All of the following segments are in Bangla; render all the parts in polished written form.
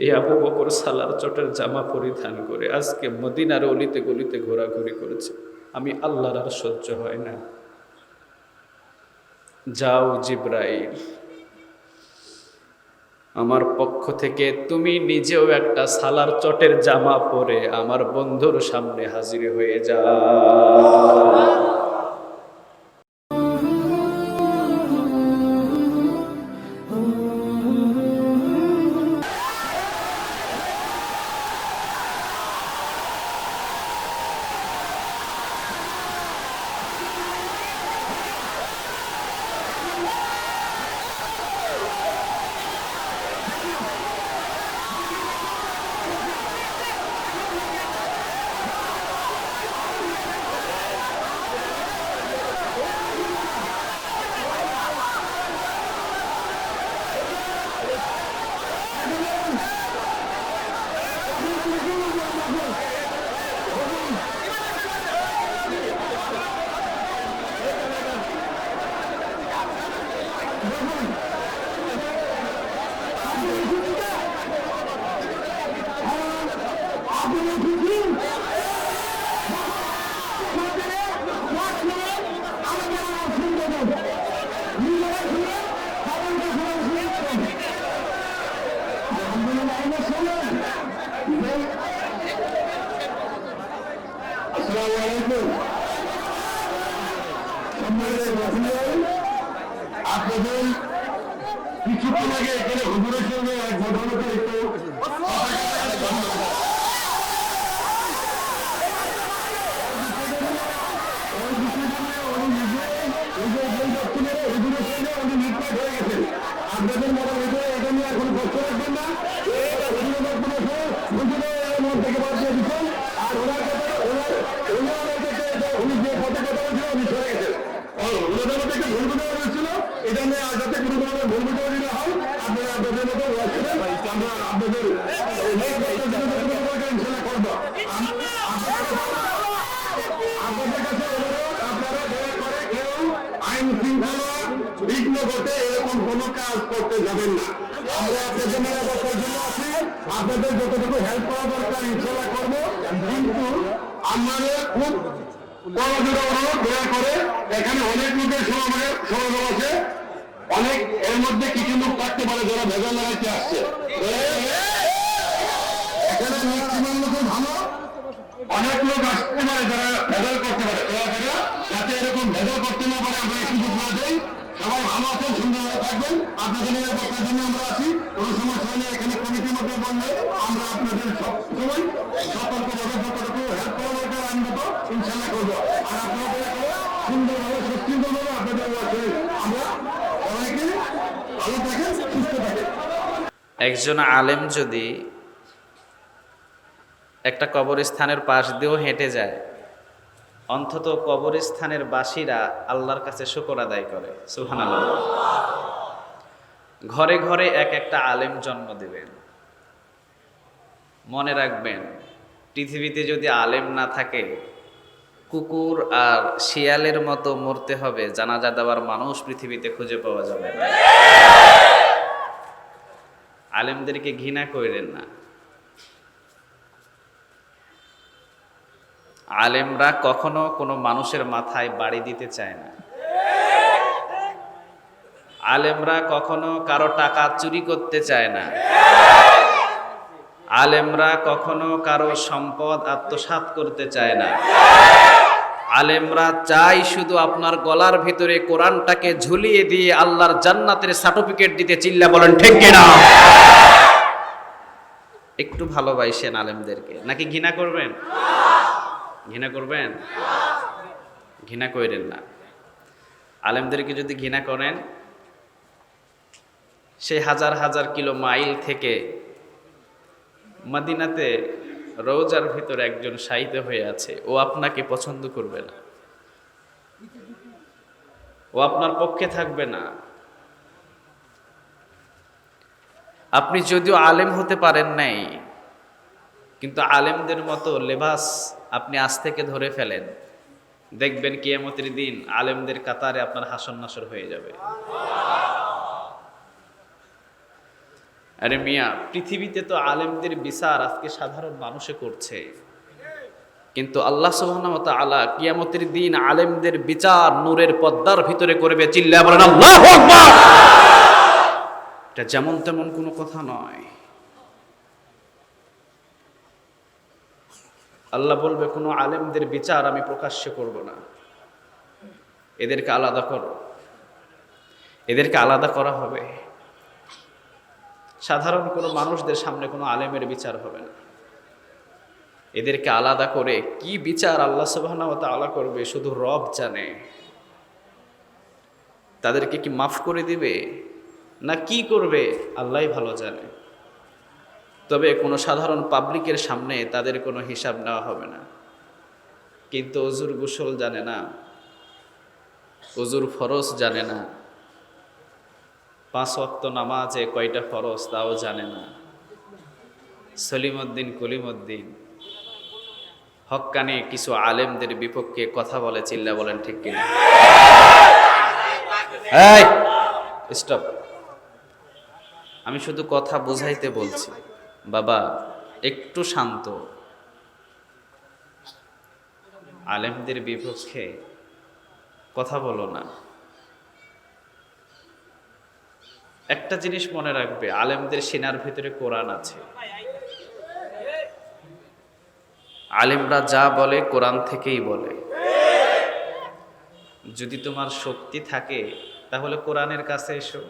এই আবু বকর সালার চটের জামা পরিধান করে আজকে মদিনার অলিতে গলিতে ঘোরাঘুরি করেছে। আমি আল্লাহর আর সহ্য হয় না। যাও জিব্রাইল, আমার পক্ষ থেকে তুমি নিজেও একটা সালার চটের জামা পরে আমার বন্ধুর সামনে হাজির হয়ে যাও। আপনাদের কিছুক্ষণ আগে এখানে হুজুরের সঙ্গে এক ঘটনা একটু আপনাদের মতো এটা নিয়ে এখন কষ্ট রাখবেন না, থেকে বাদ দিয়ে দিচ্ছেন। আর ওনার উনি যে কথা বলছিল উনি সরে গেছেন। ওনাদের মধ্যে একটা ভুল বোঝাবুঝি হয়েছিল, এটা নিয়ে আর যাতে কোনো ধরনের ভুল বোঝাবুঝি না হয় আপনারা আপনাদের মতো আমরা আপনাদের ইনশাল্লাহ করবো। আপনাদের কাছে অনুরোধ, আপনারা দয়া করে কেউ আইন শৃঙ্খলা বিঘ্ন করতে এরকম কোনো কাজ করতে যাবেন না। আমরা আপনাদের নিরাপত্তার জন্য আছি, আপনাদের যতটুকু হেল্প করা দরকার ইনশাল্লাহ করবো। কিন্তু আমাদের খুব বড়জোড়া অনুরোধ, দয়া করে এখানে অনেক লোকের সমাগম আছে, অনেক এর মধ্যে কিছু লোক থাকতে পারে যারা ভেজাল লাগাইতে আসছে। এখানে ম্যাক্সিমাম লোকের ভালো, অনেক লোক আসতে পারে যারা ভেজাল করতে পারে, যাতে এরকম ভেজাল করতে না পারে আমরা সুযোগ না দেই। সবাই ভালো আছেন, সুন্দরভাবে থাকবেন, আপনাদের নিরাপত্তার জন্য আমরা আছি। কোনো সমস্যা নেই, এখানে কমিটির মধ্যে বললে আমরা আপনাদের সবসময় সতর্কভাবে যতটুকু হেল্প করা দরকার আইনগত ইনশাল্লাহ করবো। আর আপনাদের সুন্দরভাবে সুশৃঙ্খলভাবে আপনাদের আমরা সবাইকে ভালো থাকেন, সুস্থ থাকেন। একজন আলেম যদি একটা কবরস্থানের পাশ দিয়েও হেঁটে যায়, অন্তত কবরস্থানের বাসীরা আল্লাহর কাছে শুকর আদায় করে। সুবহানাল্লাহ। ঘরে ঘরে এক একটা আলেম জন্ম দেবেন। মনে রাখবেন, পৃথিবীতে যদি আলেম না থাকে, কুকুর আর শিয়ালের মতো মরতে হবে, জানাজা দেওয়ার মানুষ পৃথিবীতে খুঁজে পাওয়া যাবে না। আলেমদেরকে ঘৃণা করেন না। আলেমরা কখনো কোনো মানুষের মাথায় বাড়ি দিতে চায় না। আলেমরা কখনো কারো টাকা চুরি করতে চায় না। আলেমরা কখনো কারো সম্পদ আত্মসাৎ করতে চায় না। আলেমরা চায় শুধু আপনার গলার ভিতরে কোরআনটাকে ঝুলিয়ে দিয়ে আল্লাহর জান্নাতের সার্টিফিকেট দিতে। চিল্লা বলেন ঠিক কিনা? একটু ভালোবাসেন আলেমদেরকে, নাকি ঘৃণা করবেন? ঘৃণা করবেন? ঘৃণা করেন না। আলেমদেরকে যদি ঘৃণা করেন, সে হাজার হাজার কিলো মাইল থেকে মদিনাতে রওজার ভিতরে একজন শায়িত হয়ে আছে, ও আপনাকে পছন্দ করবে না, ও আপনার পক্ষে থাকবে না। আপনি যদিও আলেম হতে পারেন নাই, কিন্তু আলেমদের মতো লেবাস আপনি আজ থেকে ধরে ফেলেন, দেখবেন কিয়ামতের দিন আলেমদের কাতারে আপনার হাসর নাসর হয়ে যাবে। আরে মিয়া, পৃথিবীতে তো আলেমদের বিচার আজকে সাধারণ মানুষে করছে, কিন্তু আল্লাহ সুবহানাহু ওয়া তাআলা কিয়ামতের দিন আলেমদের বিচার নূরের পর্দার ভিতরে করবে। চিল্লায়া বলেন আল্লাহু আকবার। এটা যেমন তেমন কোনো কথা নয়। আল্লাহ বলবে, কোনো আলেমদের বিচার আমি প্রকাশ্যে করব না, এদেরকে আলাদা করো, এদেরকে আলাদা করা হবে। সাধারণ কোনো মানুষদের সামনে কোনো আলেমের বিচার হবে না, এদেরকে আলাদা করে কি বিচার আল্লাহ সুবহানাহু ওয়া তাআলা করবে শুধু রব জানে। তাদেরকে কি মাফ করে দিবে না কি করবে আল্লাহই ভালো জানে। তবে কোনো সাধারণ পাবলিকের সামনে তাদের কোনো হিসাব নেওয়া হবে না। কিন্তু ওযুর গোসল জানে না, ওযুর ফরজ জানে না, 5 ওয়াক্ত নামাজে কয়টা ফরজ তাও জানে না। সলিমউদ্দিন কলিমউদ্দিন হক্কানি কিছু আলেমদের বিপক্ষে কথা বলে, চিল্লা বলেন ঠিক কিনা? এই স্টপ, আমি শুধু কথা বুঝাইতে বলছি। বাবা একটু শান্ত। আলেমদের বিপক্ষে কথা বলো না। একটা জিনিস মনে রাখবে, আলেমদের সিনার ভিতরে কোরআন আছে। আলেমরা যা বলে কোরআন থেকেই বলে। যদি তোমার শক্তি থাকে তাহলে কোরআনের কাছে এসো,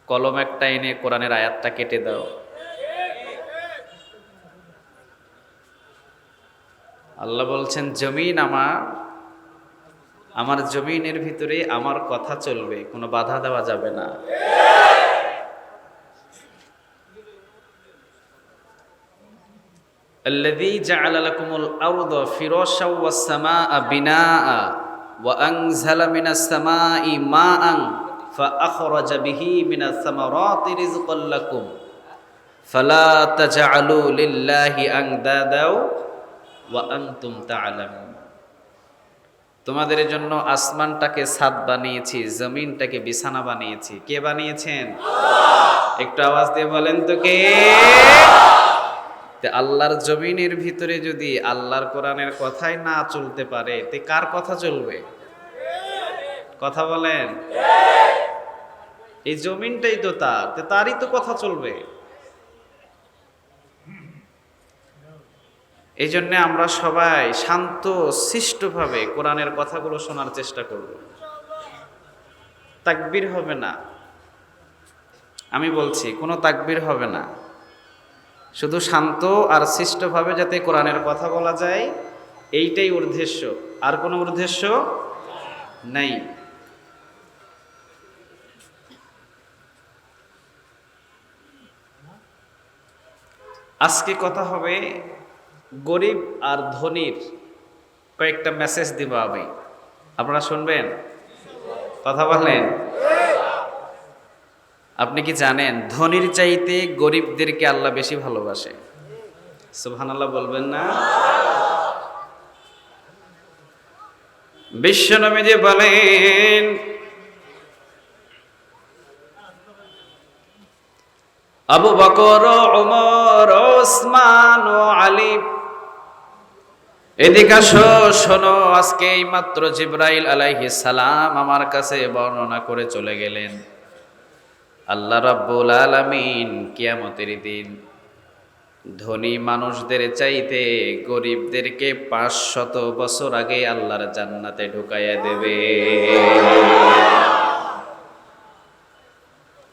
কলম একটা এনে কোরআনের আয়াতটা কেটে দাও। আল্লাহ বলছেন, জমিন আমার জমিনের ভিতরে আমার কথা চলবে, কোনো বাধা দেওয়া যাবে না। الذي جعل لكم الأرض فراشا والسماء بناء وأنزل من السماء ماء فأخرج به من الثمرات رزقا لكم فلا تجعلوا لله أندادا وأنتم تعلمون। তোমাদের জন্য আসমানটাকে ছাদ বানিয়েছি, জমিনটাকে বিছানা বানিয়েছি। কে বানিয়েছেন? একটু আওয়াজ দিয়ে বলেন তো কে? আল্লাহর জমিনের ভিতরে যদি আল্লাহর কোরআনের কথাই না চলতে পারে, তে কার কথা চলবে? কথা বলেন। এই জমিনটাই তো তারই তো কথা চলবে। এই জন্য আমরা সবাই শান্ত শিষ্টভাবে কোরআনের কথাগুলো শোনার চেষ্টা করব। তাকবীর হবে না, আমি বলছি কোনো তাকবীর হবে না। শুধু শান্ত আর শিষ্টভাবে যাতে কোরআনের কথা বলা যায়, এইটাই উদ্দেশ্য, আর কোনো উদ্দেশ্য নাই। আজকে কথা হবে গরিব আর ধনীর কয়েকটা মেসেজ দিব আমি, আপনারা শুনবেন? কথা বলেন। আপনি কি জানেন ধনীর চাইতে গরিবদেরকে আল্লাহ বেশি ভালোবাসে? সুবহানাল্লাহ বলবেন না? বিশ্বনবী বলেন, আবু বকর, ওমর, ওসমান ও আলী, এদিকে আসো, শোনো। আজকে এই মাত্র জিবরাইল আলাইহিস সালাম আমার কাছে বর্ণনা করে চলে গেলেন, আল্লাহ রাব্বুল আলামিন কিয়ামতের দিন ধনী মানুষদের চাইতে গরিবদেরকে 500 বছর আগে আল্লাহর জান্নাতে ঢুকাইয়া দেবে।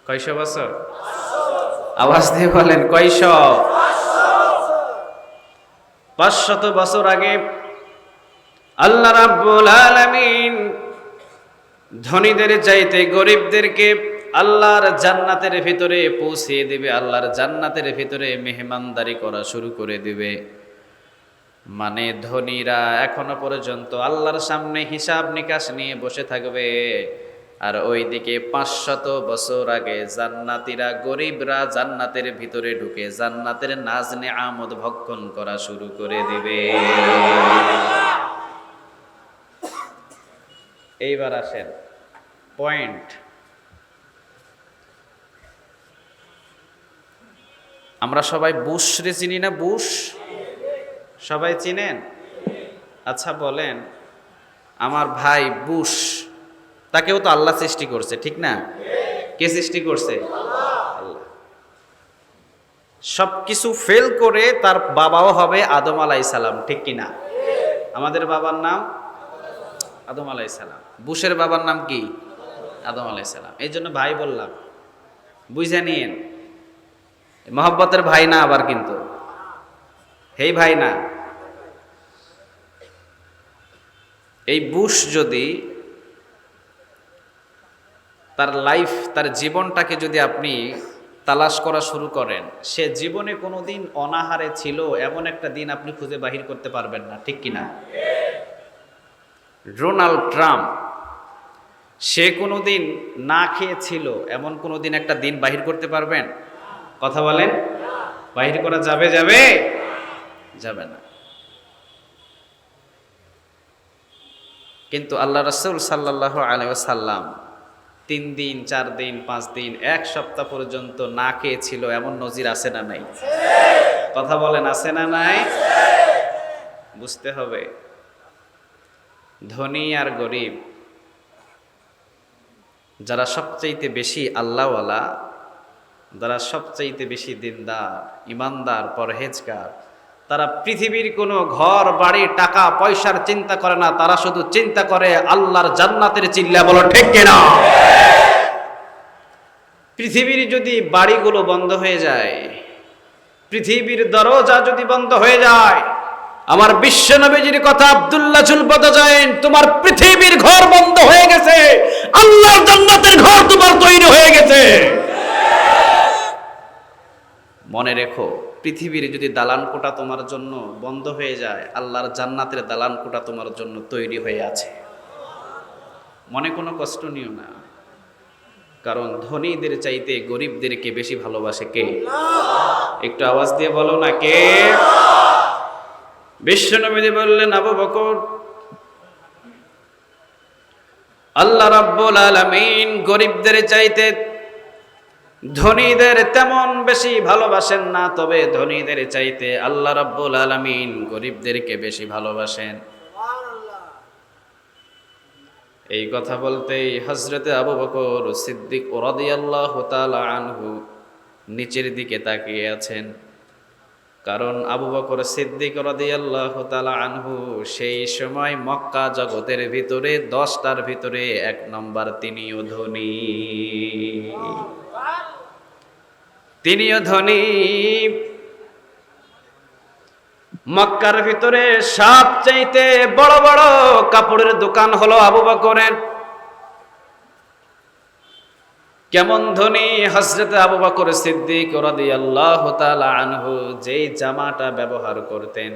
কয়শো বছর? আওয়াজ দিয়ে বলেন, কয়শো? 500 বছর আগে আল্লাহ রাব্বুল আলামিন ধনীদের চাইতে গরিবদেরকে আল্লাহর জান্নাতের ভিতরে পৌঁছে দিবে, আল্লাহর জান্নাতের ভিতরে মেহমানদারি করা শুরু করে দিবে। মানে ধনীরা এখনো পর্যন্ত আল্লাহর সামনে হিসাব নিকাশ নিয়ে বসে থাকবে, আর ওইদিকে 500 বছর আগে জান্নাতীরা, গরিবরা জান্নাতের ভিতরে ঢুকে জান্নাতের নাজ নেয়ামত ভক্ষণ করা শুরু করে দিবে। এইবার আসেন পয়েন্ট। আমরা সবাই বুশ রে চিনি না? বুশ সবাই চিনেন? আচ্ছা বলেন, আমার ভাই বুশ, তাকেও তো আল্লাহ সৃষ্টি করছে, ঠিক না? কে সৃষ্টি করছে? আল্লাহ। সবকিছু ফেল করে তার বাবাও হবে আদম আলাইসালাম, ঠিক কিনা? আমাদের বাবার নাম আদম আলাইসালাম, বুশের বাবার নাম কি? আদম আলাইসালাম। এই জন্য ভাই বললাম, বুঝে নিয়েন, মহব্বতের ভাই না আবার, কিন্তু হেই ভাই না। এই বুশ যদি তার লাইফ, তার জীবনটাকে যদি আপনি তালাশ করা শুরু করেন, সে জীবনে কোনোদিন অনাহারে ছিল এমন একটা দিন আপনি খুঁজে বাহির করতে পারবেন না, ঠিক কিনা? ডোনাল্ড ট্রাম্প, সে কোনোদিন না খেয়েছিল এমন কোনোদিন একটা দিন বাহির করতে পারবেন? কথা বলেন, বাহির করা যাবে? যাবে? যাবে না। কিন্তু আল্লাহ রাসূল সাল্লাল্লাহু আলাইহি ওয়াসাল্লাম 3 দিন 4 দিন 5 দিন 1 সপ্তাহ পর্যন্ত না খেয়েছিল, এমন নজির আছে না নাই? কথা বলেন, আছে না নাই? বুঝতে হবে, ধনী আর গরিব, যারা সবচাইতে বেশি আল্লাহওয়ালা, যারা সবচাইতে বেশি দিনদার, ইমানদার, পরহেজগার, তারা পৃথিবীর কোনো ঘর বাড়ি টাকা পয়সার চিন্তা করে না, তারা শুধু চিন্তা করে আল্লাহর জান্নাতের চিল্লা, বলো ঠিক কিনা? পৃথিবীর যদি বাড়িগুলো বন্ধ হয়ে যায়, পৃথিবীর দরজা যদি বন্ধ হয়ে যায়, আমার বিশ্ব নবীজির কথা আব্দুল্লাহ জুলবদা যায়েন, তোমার পৃথিবীর ঘর বন্ধ হয়ে গেছে, আল্লাহর জান্নাতের ঘর তোমার তৈরি হয়ে গেছে। মনে রেখো, পৃথিবীর যদি দালান কোঠা তোমার জন্য বন্ধ হয়ে যায়, আল্লাহর জান্নাতের দালান কোঠা তোমার জন্য তৈরি হয়ে আছে। মনে কোনো কষ্ট নিও না, কারণ ধনীদের চাইতে গরিবদেরকে বেশি ভালোবাসে কে? একটু আওয়াজ দিয়ে বলো না, কে? বিশ্বনবী বললেন, আবু বকর, আল্লাহ রাব্বুল আলামিন গরিবদের চাইতে ধনীদের তেমন বেশি ভালোবাসেন না, তবে ধনীদের চাইতে আল্লাহ রাব্বুল আলামিন গরিবদেরকে বেশি ভালোবাসেন। এই কথা বলতেই হযরতে আবু বকর সিদ্দিক রাদিয়াল্লাহু তাআলা আনহু নিচের দিকে তাকিয়ে আছেন, কারণ আবু বকর সিদ্দিক রাদিয়াল্লাহু তাআলা আনহু সেই সময় মক্কা জগতের ভিতরে 10টার ভিতরে 1 নম্বর, তিনিও ধনী, তিনিও ধনী। মক্কার ভিতরে সবচাইতে বড় বড় কাপড়ের দোকান হলো আবু বকরের। কেমন ধনী হযরত আবু বকর সিদ্দিক রাদিয়াল্লাহু তাআলা আনহু যেই জামাটা ব্যবহার করতেন,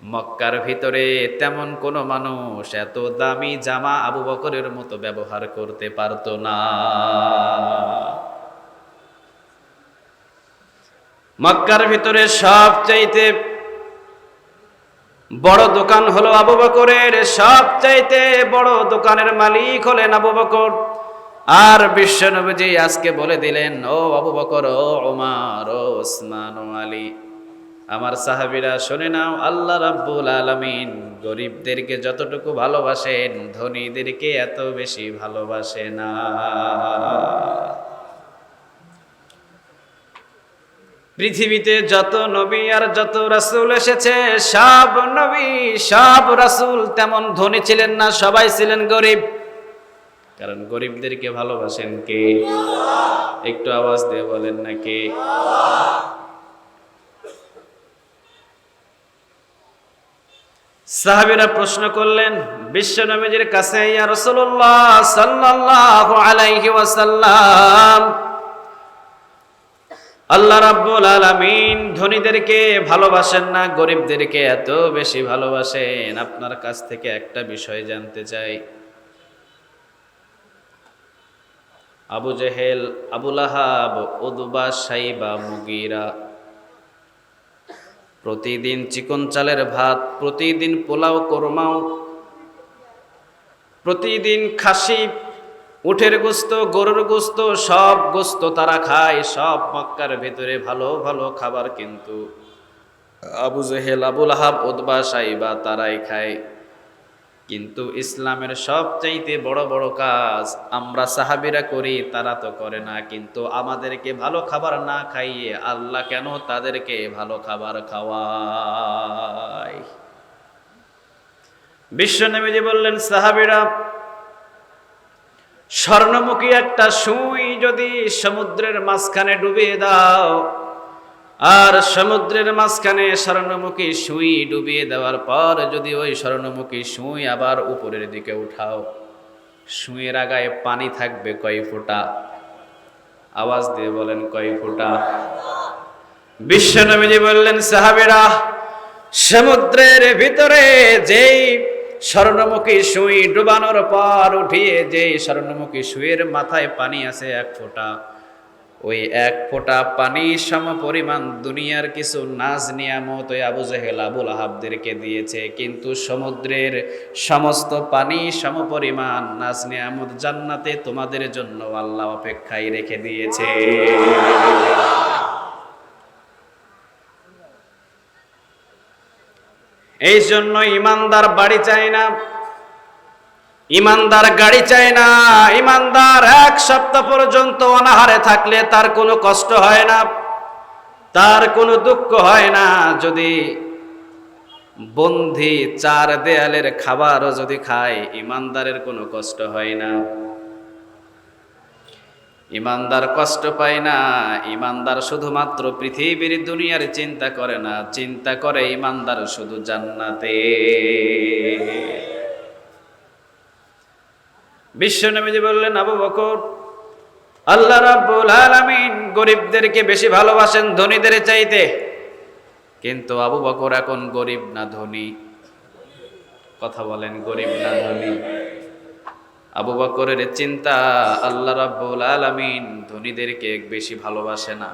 মক্কার ভিতরে তেমন কোনো মানুষ এত দামি জামা আবু বকরের মতো ব্যবহার করতে পারতো না। মক্কার ভিতরে সবচাইতে বড় দোকান হলো আবু বকরের, সবচাইতে বড় দোকানের মালিক হলেন আবু বকর। আর বিশ্বনবীজি আজকে বলে দিলেন, ও আবু বকর, ও ওমর, ও ওসমান, ও আলী, আমার সাহাবীরা শুনে নাও, আল্লাহ রাব্বুল আলামিন গরিবদেরকে যতটুকু ভালোবাসেন, ধনীদেরকে এত বেশি ভালোবাসে না। পৃথিবীতে যত নবী আর যত রাসূল এসেছে, সব নবী সব রাসূল তেমন ধনী ছিলেন না, সবাই ছিলেন গরিব। কারণ গরিবদেরকে ভালোবাসেন কে? একটু আওয়াজ দিয়ে বলেন না, কে? সাহাবীরা প্রশ্ন করলেন বিশ্ব নবীজির কাছে, ইয়া রাসূলুল্লাহ সাল্লাল্লাহু আলাইহি ওয়াসাল্লাম, আল্লাহ রাব্বুল আলামিন ধনীদেরকে ভালোবাসেন না, গরিবদেরকে এত বেশি ভালোবাসেন। আপনার কাছ থেকে একটা বিষয় জানতে চাই, আবু জেহেল, আবু লাহাব, উতবা, সাইবা, মুগীরা প্রতিদিন চিকন চালের ভাত, প্রতিদিন পোলাও কোরমাও, প্রতিদিন খাসি উটের গোস্ত, গরুর গোস্ত, সব গোস্ত তারা খায়, সব মক্কার ভেতরে ভালো ভালো খাবার, কিন্তু আবু জেহেল, আবুল আহাব, উতবা, সাইবা তারাই খায়। কিন্তু ইসলামের সবচাইতে বড় বড় কাজ আমরা সাহাবীরা করি, তারা তো করে না। কিন্তু আমাদেরকে ভালো খাবার না খাইয়ে আল্লাহ কেন তাদেরকে ভালো খাবার খাওয়ায়? বিশ্বনবীজি বললেন, সাহাবীরা, স্বর্ণমুখী একটা সুই যদি সমুদ্রের মাঝখানে ডুবিয়ে দাও, আর সমুদ্রের মাঝখানে স্বর্ণমুখী সুই ডুবিয়ে দেওয়ার পর যদি ওই স্বর্ণমুখী সুই আবার উপরের দিকে উঠাও, সুইয়ের আগায় পানি থাকবে কয় ফোঁটা? আওয়াজ দিয়ে বলেন, কয় ফোঁটা? বিশ্বনবীজি বললেন, সাহাবীরা, সমুদ্রের ভিতরে যেই স্বর্ণমুখী সুই ডুবানোর পর উঠিয়ে যে স্বর্ণমুখী সুইয়ের মাথায় পানি আছে 1 ফোঁটা, ওই 1 ফোঁটা পানি সম পরিমাণ দুনিয়ার কিছু নাজ নিয়ামত ওই আবু জেহেল, আবুল আহাবদেরকে দিয়েছে। কিন্তু সমুদ্রের সমস্ত পানি সম পরিমাণ নাজ নিয়ামত জান্নাতে তোমাদের জন্য আল্লাহ অপেক্ষায় রেখে দিয়েছে। এই জন্য ইমানদার বাড়ি চায় না, ইমানদার গাড়ি চায় না। ইমানদার 1 সপ্তাহ পর্যন্ত অনাহারে থাকলে তার কোনো কষ্ট হয় না, তার কোনো দুঃখ হয় না। যদি বন্ধি 4 দেয়ালের খাবারও যদি খায়, ইমানদারের কোনো কষ্ট হয় না। ইমানদার কষ্ট পায় না। ইমানদার শুধুমাত্র পৃথিবীর দুনিয়ার চিন্তা করে না, চিন্তা করে ইমানদার শুধু জান্নাতে। বিশ্বনবীজি বললেন, আবু বকর, আল্লাহ রাব্বুল আলামিন গরিবদেরকে বেশি ভালোবাসেন ধনীদের চাইতে। কিন্তু আবু বকর এখন গরিব না ধনী? কথা বলেন, গরিব না ধনী? আবু বকরের চিন্তা, আল্লাহ রাব্বুল আলামিন ধনীদেরকে বেশি ভালোবাসে না,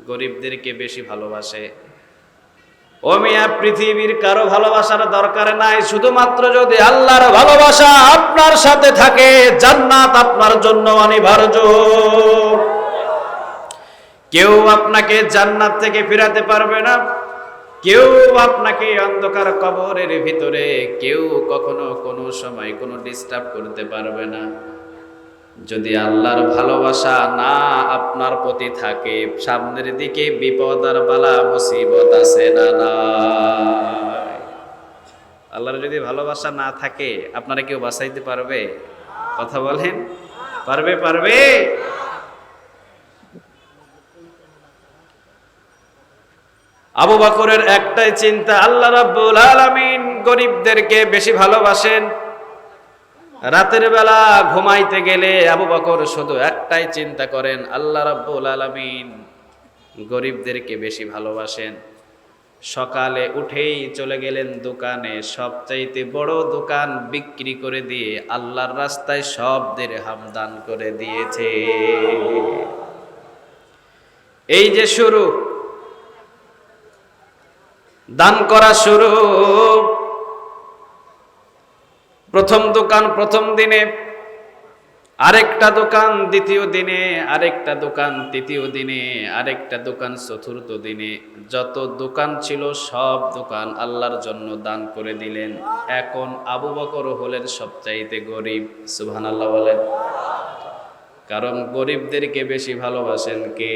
গরিবদেরকে বেশি ভালোবাসে। ও মিয়া, পৃথিবীর কারো ভালোবাসার দরকার নাই, শুধুমাত্র যদি আল্লাহর ভালোবাসা আপনার সাথে থাকে, জান্নাত আপনার জন্য অনিবার্য। কেউ আপনাকে জান্নাত থেকে ফিরাতে পারবে না, কেউ আপনাকে অন্ধকার কবরের ভিতরে কেউ কখনো কোনো সময় কোনো ডিস্টার্ব করতে পারবে না। যদি আল্লাহর ভালোবাসা না আপনার প্রতি থাকে, সামনের দিকে বিপদ আর বালা মুসিবত আছে না নাই? আল্লাহর যদি ভালোবাসা না থাকে, আপনারা কেউ বাঁচাইতে পারবে? কথা বলেন, পারবে? পারবে? আবু বকরের একটাই চিন্তা, আল্লাহ রাব্বুল আলামিন গরিবদেরকে বেশি ভালোবাসেন। রাতের বেলা ঘুমাইতে গেলে আবু বকর শুধু একটাই চিন্তা করেন, আল্লাহ রাব্বুল আলামিন গরিবদেরকে বেশি ভালোবাসেন। সকালে উঠেই চলে গেলেন দোকানে, সবচাইতে বড় দোকান বিক্রি করে দিয়ে আল্লাহর রাস্তায় সব দিরহাম দান করে দিয়েছে। এই যে শুরু, দান করা শুরু। প্রথম দোকান প্রথম দিনে, আরেকটা দোকান দ্বিতীয় দিনে, আরেকটা দোকান তৃতীয় দিনে, আরেকটা দোকান চতুর্থ দিনে। যত দোকান ছিল সব দোকান আল্লাহর জন্য দান করে দিলেন। এখন আবু বকর হলেন সবচাইতে গরিব। সুবহানাল্লাহ বলেন। কারণ গরিবদেরকে বেশি ভালোবাসেন কে?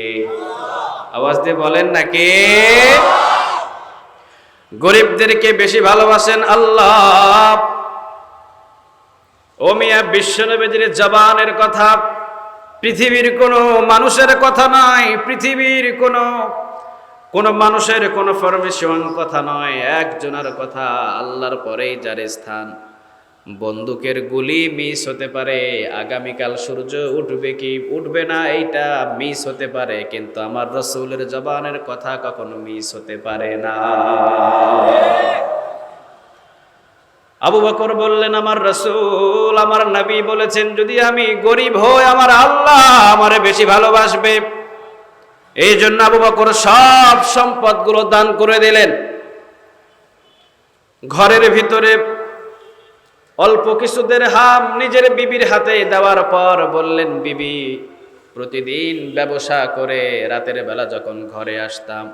আওয়াজ দিয়ে বলেন না, কে? গরিবদেরকে বেশি ভালোবাসেন আল্লাহ। ও মিয়া, বিশ্বনবীর জবানের কথা, পৃথিবীর কোনো মানুষের কথা নয়, পৃথিবীর কোনো মানুষের কোনো ফরমেশন কথা নয়, একজনের কথা, আল্লাহর পরেই যার স্থান। বন্দুকের গুলি মিস হতে পারে, আগামীকাল সূর্য উঠবে কি উঠবে না এইটা মিস হতে পারে, কিন্তু আমার রাসূলের জবানের কথা কখনো মিস হতে পারে না। আবু বকর বললেন, আমার রাসূল, আমার নবী বলেছেন, যদি আমি গরিব হই আমার আল্লাহ আমারে বেশি ভালোবাসবে। এই জন্য আবু বকর সব সম্পদগুলো দান করে দিলেন। ঘরের ভিতরে অল্প কিছু দিরহাম নিজের বিবির হাতে দেওয়ার পর বললেন, বিবি, প্রতিদিন ব্যবসা করে রাতের বেলা যখন ঘরে আসতাম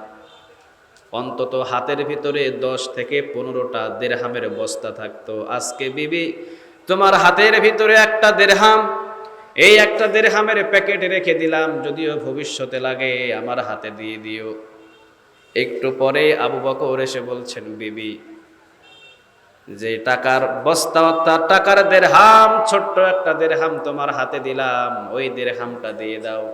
অন্তত হাতের ভিতরে 10 থেকে 15টা দিরহামের বস্তা থাকতো। আজকে বিবি তোমার হাতের ভিতরে একটা দিরহাম, এই একটা দিরহামের প্যাকেট রেখে দিলাম, যদিও ভবিষ্যতে লাগে আমার হাতে দিয়ে দিও। একটু পরে আবু বকর এসে বলছেন, বিবি, যে টাকার বস্তা অর্থাৎ টাকার দিরহাম, ছোট্ট একটা দিরহাম তোমার হাতে দিলাম, ওই দিরহামটা দিয়ে দাও।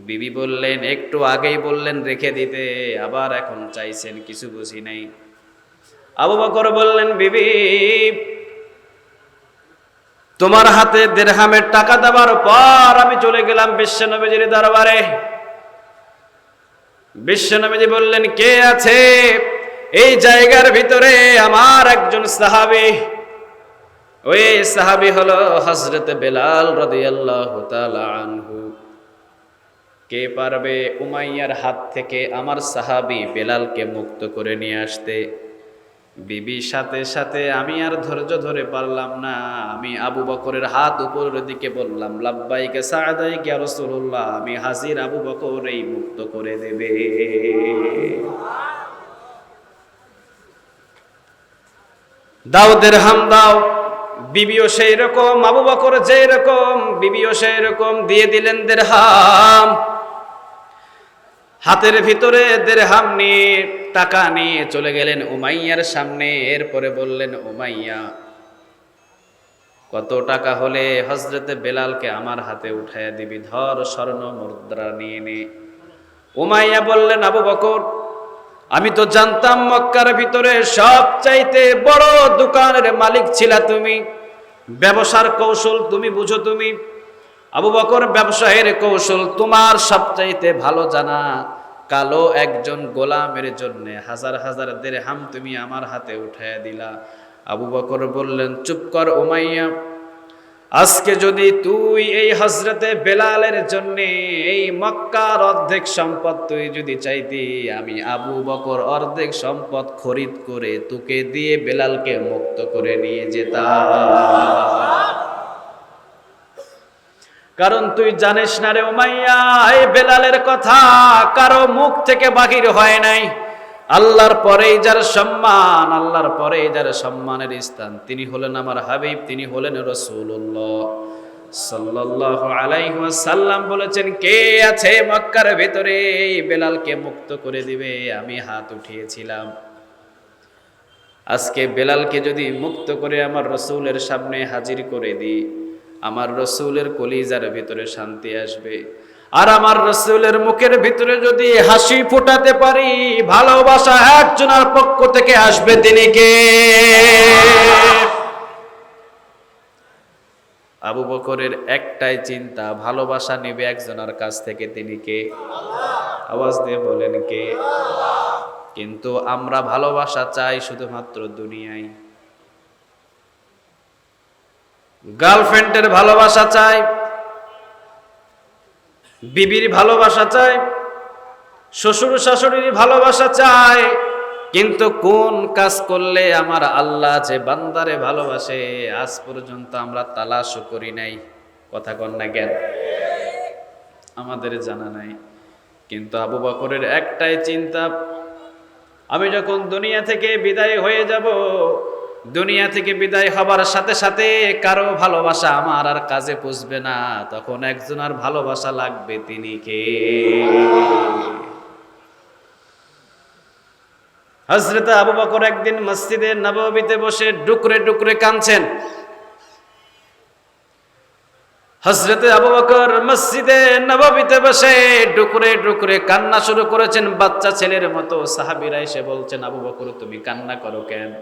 বিবি বললেন, একটু আগেই বললেন রেখে দিতে, আবার এখন চাইছেন, কিছু বুঝি নাই। আবু বকর বললেন, বিবি, তোমার হাতে দিরহামের টাকা দেওয়ার পর আমি চলে গেলাম বিশ্বনবীজির দরবারে। বিশ্বনবীজি বললেন, কে আছে এই জায়গার ভিতরে? আমার একজন সাহাবী। ওই সাহাবী হলো হযরত বেলাল রাদিয়াল্লাহু তাআলা আনহু। কে পারবে উমাইয়ার হাত থেকে আমার সাহাবী বেলালকে মুক্ত করে নিয়ে আসতে? বিবির সাথে সাথে আমি আর ধৈর্য ধরে পারলাম না, আমি আবু বকরের হাত উপরের দিকে বললাম, লাব্বাইকা সাআদাইকা ইয়া রাসূলুল্লাহ, আমি হাজির, আবু বকর এই মুক্ত করে দেবে। দাও দিরহাম দাও। বিবিও সেই রকম, আবু বকর যেই রকম, বিবিও সেই রকম, দিয়ে দিলেন দিরহাম। হাতের ভিতরে দিরহাম নিয়ে টাকা নিয়ে চলে গেলেন উমাইয়ার সামনে। এরপরে বললেন, উমাইয়া, কত টাকা হলে হযরতে বেলালকে আমার হাতে উঠাইয়া দিবি? ধর, স্বর্ণ মুদ্রা নিয়ে নে। উমাইয়া বললেন, আবু বকর, আমি তো জানতাম মক্কার ভিতরে সবচাইতে বড় দোকানের মালিক ছিলা তুমি, ব্যবসার কৌশল তুমি বুঝো। তুমি আবু বকর, ব্যবসায়ের কৌশল তোমার সবচাইতে ভালো জানা। কালো একজন গোলামের জন্য হাজার হাজার দিরহাম তুমি আমার হাতে উঠাইয়া দিলা। আবু বকর বললেন, চুপ কর উমাইয়া, আজকে যদি তুই এই হযরতে বেলালের জন্য এই মক্কার অর্ধেক সম্পদ তুই যদি চাইতি, আমি আবু বকর অর্ধেক সম্পদ খরিদ করে তোকে দিয়ে বেলালকে মুক্ত করে নিয়ে যেতাম। কারণ তুই জানিস না রে উমাইয়া, এই বেলালের কথা কারো মুখ থেকে বাহির হয় নাই। আল্লাহর পরেই যার সম্মান, আল্লাহর পরেই যার সম্মানের স্থান, তিনি হলেন আমার হাবিব, তিনি হলেন রাসূলুল্লাহ সাল্লাল্লাহু আলাইহি ওয়াসাল্লাম। বলেছেন, কে আছে মক্কার ভিতরে এই বেলালকে মুক্ত করে দিবে? আমি হাত উঠিয়েছিলাম। আজকে বেলালকে যদি মুক্ত করে আমার রাসূলের সামনে হাজির করে দিই, আমার রাসূলের কলিজার ভিতরে শান্তি আসবে। আর আমার রাসূলের মুখের ভিতরে যদি হাসি ফোটাতে পারি, ভালোবাসা একজনের পক্ষ থেকে আসবে, তিনি কে? আবু বকরের একটাই চিন্তা, ভালোবাসা নেবে একজনের কাছ থেকে, তিনি কে? আওয়াজ দিয়ে বলেন, কে? কিন্তু আমরা ভালোবাসা চাই শুধুমাত্র দুনিয়ায়। গার্লফ্রেন্ডের ভালোবাসা চাই, বিবির ভালোবাসা চাই, শ্বশুর শাশুড়ির ভালোবাসা চাই, কিন্তু কোন কাজ করলে আমার আল্লাহ যে বান্দারে ভালোবাসে আজ পর্যন্ত আমরা তালাশও করি নাই। কথা কন না কেন? আমাদের জানা নাই। কিন্তু আবু বকরের একটাই চিন্তা, আমি যখন দুনিয়া থেকে বিদায় হয়ে যাব, দুনিয়া থেকে বিদায় হবার সাথে সাথে কারো ভালোবাসা আমার আর কাজে পুষবে না, তখন একজনের ভালোবাসা লাগবে, তিনি কে? হযরত আবু বকর একদিন মসজিদে নববীতে বসে ডুকরে ডুকরে কাঁদছেন। হযরত আবু বকর মসজিদে নববীতে বসে ডুকরে ডুকরে কান্না শুরু করেছেন, বাচ্চা ছেলের মতো। সাহাবীরা এসে বলছেন, আবু বকর, তুমি কান্না করো কেন?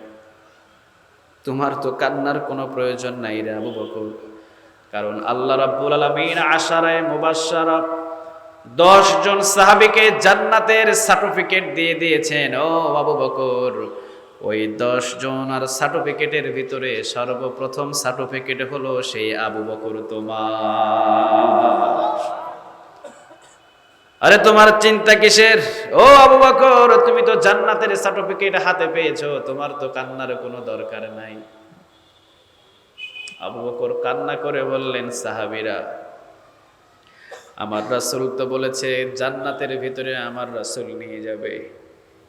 তোমার তো কান্নার কোনো প্রয়োজন নাই রে আবু বকর। কারণ আল্লাহ রাব্বুল আলামিন আশারায়ে মুবাশশারা 10 জন সাহাবীকে জান্নাতের সার্টিফিকেট দিয়ে দিয়েছেন। ও আবু বকর, ওই 10 জন আর সার্টিফিকেটের ভিতরে সর্বপ্রথম সার্টিফিকেট হলো সেই আবু বকর তোমার। আরে তোমার চিন্তা কিসের? ও আবু বকর, তুমি তো জান্নাতের সার্টিফিকেট হাতে পেয়েছো, তোমার তো কান্নার কোনো দরকার নাই। আবু বকর কান্না করে বললেন, সাহাবীরা, আমার রাসূল তো বলেছে জান্নাতের ভিতরে আমার রাসূল নিয়ে যাবে,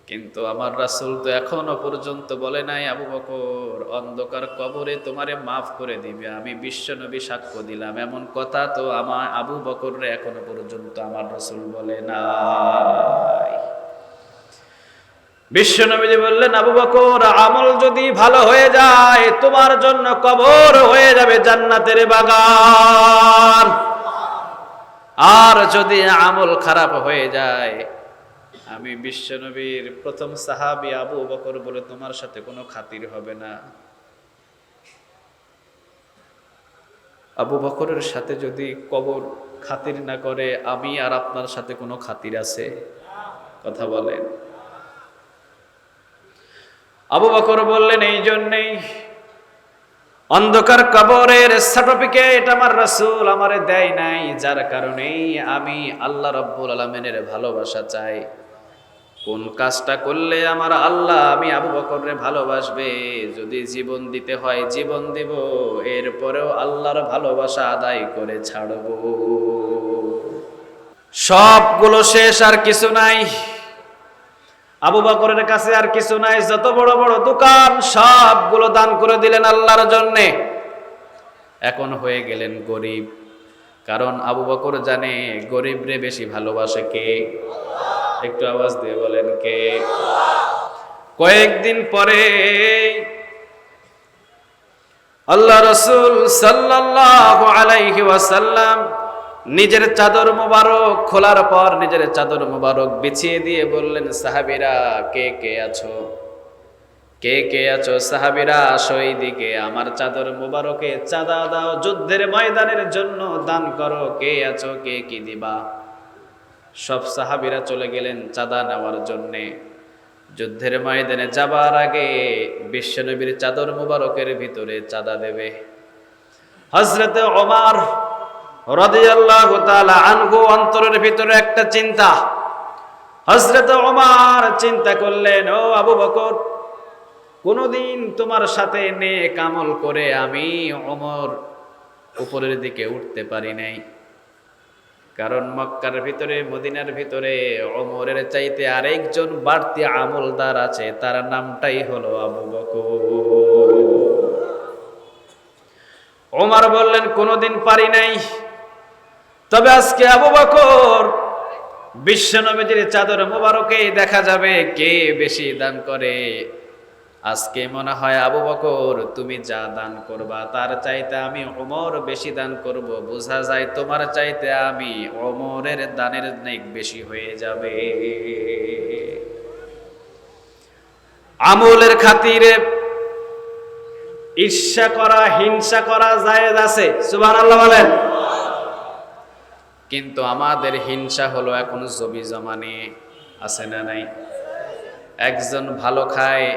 কিন্তু আমার রাসূল তো এখনো পর্যন্ত বলে নাই আবু বকর অন্ধকার কবরে তোমারে মাফ করে দিবে, আমি বিশ্বনবী সাক্ষ্য দিলাম, এমন কথা তো আমার আবু বকররে এখনো পর্যন্ত আমার রাসূল বলে নাই। বিশ্বনবীজি বললেন, আবু বকর, আমল যদি ভালো হয়ে যায় তোমার জন্য কবর হয়ে যাবে জান্নাতের বাগান, আর যদি আমল খারাপ হয়ে যায়, আমি বিশ্বনবীর প্রথম সাহাবী আবু বকর বলে তোমার সাথে কোনো খাতির হবে না। আবু বকরের সাথে যদি কবর খাতির না করে, আমি আর আপনার সাথে কোনো খাতির আছে? কথা বলেন। আবু বকর বললেন, এই জন্যেই অন্ধকার কবরের সার্টিফিকেট আমার রাসূল আমারে দেয় নাই, যার কারণেই আমি আল্লাহ রাব্বুল আলামিনের ভালোবাসা চাই। কোন কাজটা করলে আমার আল্লাহ আমি আবু বকররে ভালোবাসবে, যদি জীবন দিতে হয় জীবন দিব, এরপরেও আল্লাহর ভালোবাসা আদায় করে ছাড়ব। সবগুলো শেষ, আর কিছু নাই। আবু বকরের কাছে আর কিছু নাই, যত বড় বড় দোকান সবগুলো দান করে দিলেন আল্লাহর জন্যে। এখন হয়ে গেলেন গরিব, কারণ আবু বকর জানে গরিবরে বেশি ভালোবাসে কে? একটু আওয়াজ দিয়ে বলেন, কে? কয়েকদিন পরে আল্লাহ রাসূল সাল্লাল্লাহু আলাইহি ওয়াসাল্লাম নিজের চাদর মোবারক খোলার পর নিজের চাদর মোবারক বিছিয়ে দিয়ে বললেন, সাহাবীরা কে কে আছো? কে কে আছো? সাহাবীরা আসো এইদিকে, আমার চাদর মোবারকে চাঁদা দাও, যুদ্ধের ময়দানের জন্য দান করো। কে আছো? কে কি দিবা? সব সাহাবীরা চলে গেলেন চাঁদা নেওয়ার জন্যে। যুদ্ধের ময়দানে যাবার আগে বিশ্বনবীর চাদর মোবারকের ভিতরে চাঁদা দেবে। হযরতে ওমর রাদিয়াল্লাহু তাআলা আনহু অন্তরের ভিতরে একটা চিন্তা। হযরতে ওমর চিন্তা করলেন, ও আবু বকর, কোনদিন তোমার সাথে নেক আমল করে আমি ওমর উপরের দিকে উঠতে পারি নাই, কারণ মক্কার ভিতরে মদিনার ভিতরে ওমরের চাইতে আরেকজন বাড়তি আমলদার আছে, তার নামটাই হলো আবু বকর। ওমর বললেন, কোনদিন পারি নাই, তবে আজকে আবু বকর বিশ্বনবীর চাদর মোবারকে দেখা যাবে কে বেশি দান করে। আজকে মনে হয় আবু বকর তুমি যা দান করবা তার চাইতে আমি ওমর বেশি দান করব, বোঝা যায় তোমার চাইতে আমি ওমরের দানের নেক বেশি হয়ে যাবে। আমলের খাতিরে ঈর্ষা করা, হিংসা করা জায়েজ আছে, সুবহানাল্লাহ বলেন। কিন্তু আমাদের হিংসা হলো এখন জমি জমা নিয়ে, আছে না নাই? একজন ভালো খায়,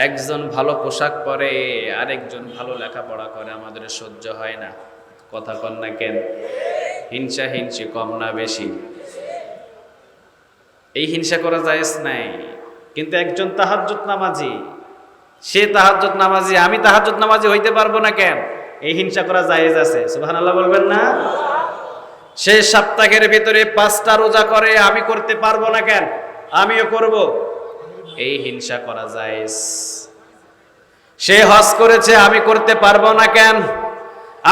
একজন ভালো পোশাক পরে, আরেকজন ভালো লেখাপড়া করে, আমাদের সহ্য হয় না। কথা কন না কেন? হিংসা হিংসি কম না বেশি? এই হিংসা করা জায়েজ নাই। কিন্তু একজন তাহাজ্জুদ নামাজি, সে তাহাজ্জুদ নামাজি, আমি তাহাজ্জুদ নামাজি হইতে পারবো না কেন? এই হিংসা করা জায়েজ আছে, সুবহানাল্লাহ বলবেন না? সে সপ্তাহের ভিতরে 5টা রোজা করে, আমি করতে পারবো না কেন? আমিও করব, এই হিংসা করা জায়েজ। সে হজ করেছে, আমি করতে পারবো না কেন?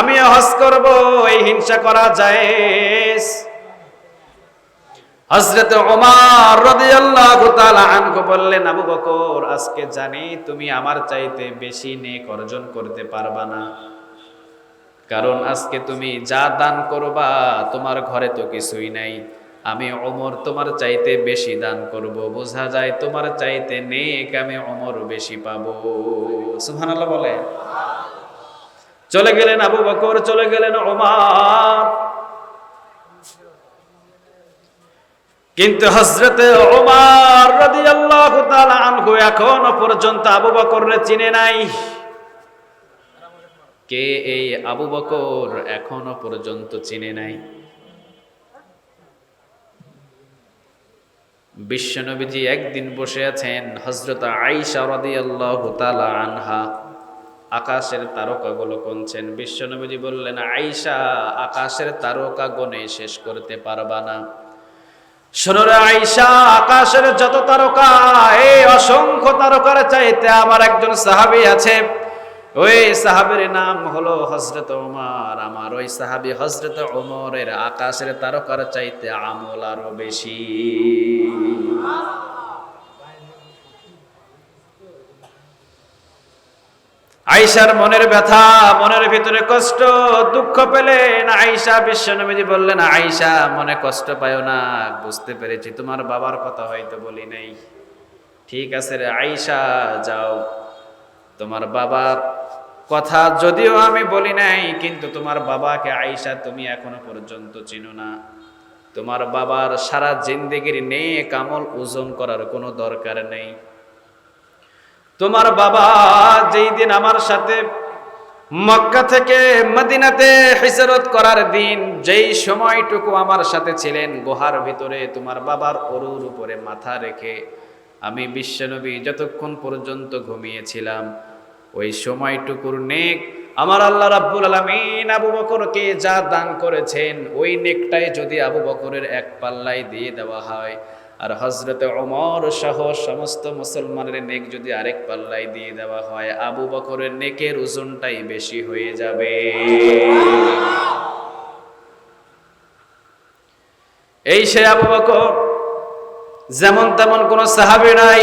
আমিও হজ করব, এই হিংসা করা জায়েজ। হযরত ওমর রাদিয়াল্লাহু তাআলা আনহু বললেন, আবু বকর, আজকে জানি তুমি আমার চাইতে বেশি নেক অর্জন করতে পারবা না, কারণ আজকে তুমি যা দান করবা তোমার ঘরে তো কিছুই নাই, আমি ওমর তোমার চাইতে বেশি দান করব, বোঝা যায় তোমার চাইতে নেক আমি ওমর বেশি পাবো। সুবহানাল্লাহ বলে। চলে গেলেন আবু বকর, চলে গেলেন ওমর। কিন্তু হযরতে ওমর রাদিয়াল্লাহু তাআলা আনহু এখনো পর্যন্ত আবু বকররে চিনে নাই। কে এই আবু বকর এখনো পর্যন্ত চিনে নাই? বিশ্বনবীজি একদিন বসে আছেন, হযরত আয়েশা রাদিয়াল্লাহু তাআলা আনহা আকাশের তারকাগুলো গুনছেন। বিশ্বনবীজি বললেন, আয়েশা, আকাশের তারকা গুনে শেষ করতে পারবা না। শোনো রে আয়েশা, আকাশের যত তারকা, এই অসংখ্য তারকার চাইতে আমার একজন সাহাবী আছে, ওই সাহাবীর নাম হলো হযরত ওমর। আমার ওই সাহাবী হযরত ওমরের আকাশের তারকার চাইতে আমল আরো বেশি। আয়েশার মনের ব্যথা, মনের ভিতরে কষ্ট, দুঃখ পেলেন আয়েশা। বিশ্বনবীজি বললেন, আয়েশা মনে কষ্ট পায়ো না, বুঝতে পেরেছি তোমার বাবার কথা হয়তো বলি নাই। ঠিক আছে রে আয়েশা, যাও, তোমার বাবার কথা যদিও আমি বলি নাই, কিন্তু তোমার বাবাকে আয়েশা তুমি এখনো পর্যন্ত চিনো না। তোমার বাবার সারা জিন্দেগির নেক আমল ওজন করার কোনো দরকার নেই। তোমার বাবা যেই দিন আমার সাথে মক্কা থেকে মদিনাতে হিজরত করার দিন, যেই সময়টুকু আমার সাথে ছিলেন গুহার ভিতরে তোমার বাবার অরুর উপরে মাথা রেখে আমি বিশ্বনবী যতক্ষণ পর্যন্ত ঘুমিয়েছিলাম, ওই সময়টুকুর নেক আমার আল্লাহ রাব্বুল আলামিন আবু বকরকে যা দান করেছেন, ওই নেকটাই যদি আবু বকরের এক পাল্লায় দিয়ে দেওয়া হয়, আর হযরত ওমর সহ সমস্ত মুসলমানের নেক যদি আরেক পাল্লায় দিয়ে দেওয়া হয়, আবু বকরের নেকের ওজনটাই বেশি হয়ে যাবে। এই সে আবু বকর, যেমন তেমন কোন সাহাবী নাই।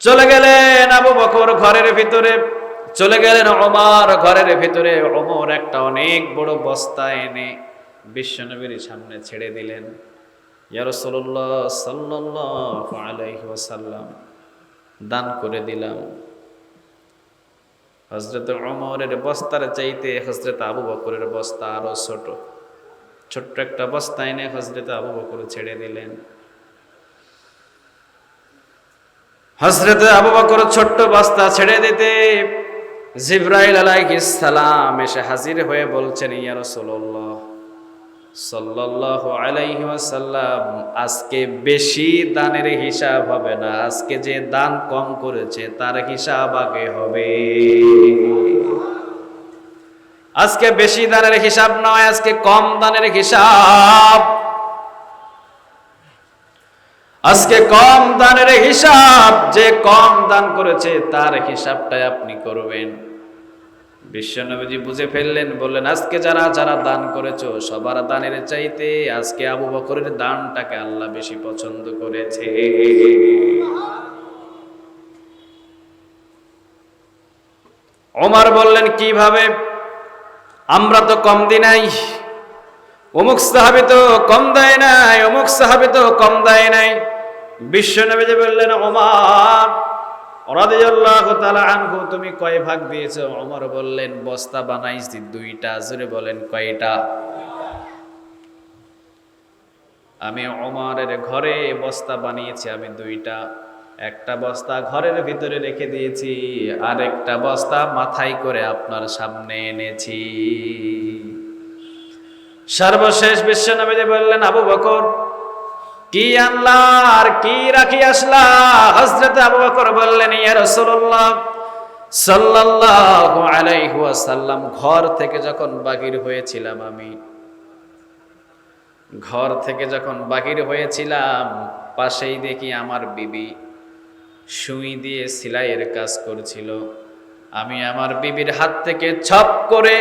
চলে গেলেন আবু বকর ঘরের ভিতরে, চলে গেলেন ওমর ঘরের ভিতরে। ওমর একটা অনেক বড় বস্তা এনে বিশ্বনবীর সামনে ছেড়ে দিলেন। ইয়া রাসূলুল্লাহ সাল্লাল্লাহু আলাইহি ওয়াসাল্লাম, দান করে দিলাম। হযরত ওমরের বস্তার চাইতে হযরত আবু বকরের বস্তা আরো ছোট, ছোট্ট একটা বস্তা এনে হযরত আবু বকর ছেড়ে দিলেন। হযরত আবু বকর ছোট্ট বস্তা ছেড়ে দিতে জিবরাইল আলাইহিস সালাম এসে হাজির হয়ে বলছেন, ইয়া রাসূলুল্লাহ সাল্লাল্লাহু আলাইহি ওয়াসাল্লাম, আজকে বেশি দানের হিসাব হবে না, আজকে যে দান কম করেছে তার হিসাব আগে হবে। আজকে বেশি দানের হিসাব নয়, আজকে কম দানের হিসাব। আজকে কম দানের হিসাব, যে কম দান করেছে তার হিসাবটাই আপনি করবেন। বিশ্বনবীজি বুঝে ফেললেন, বললেন, আজকে যারা যারা দান করেছো সবার দানের চাইতে আজকে আবু বকরের দানটাকে আল্লাহ বেশি পছন্দ করেছে। ওমর বললেন, কিভাবে? আমরা তো কম দিই নাই, অমুক সাহাবী তো কম দেয় নাই, অমুক সাহাবী তো কম দেয় নাই। বিশ্বনবীজি বললেন, ওমর রাদিয়াল্লাহু তাআলা আনহু, তুমি কয় ভাগ দিয়েছো? ওমর বললেন, বস্তা বানাইছি দুইটা। জোরে বলেন, কয়টা? আমি ওমরের ঘরে বস্তা বানিয়েছি আমি দুইটা। একটা বস্তা ঘরের ভিতরে রেখে দিয়েছি, আর একটা বস্তা মাথায় করে আপনার সামনে এনেছি। সর্বশেষ বিশ্বনবীজি বললেন, আবু বকর কি আনলা আর কি রাখি আসলা? হযরত আবু বকর বললেন, ইয়া রাসূলুল্লাহ সাল্লাল্লাহু আলাইহি ওয়াসাল্লাম, ঘর থেকে যখন বাহির হয়েছিলাম, আমি ঘর থেকে যখন বাহির হয়েছিলাম, পাশেই দেখি আমার বিবি সুই দিয়ে সেলাইয়ের কাজ করছিল। আমি আমার বিবির হাত থেকে ছপ করে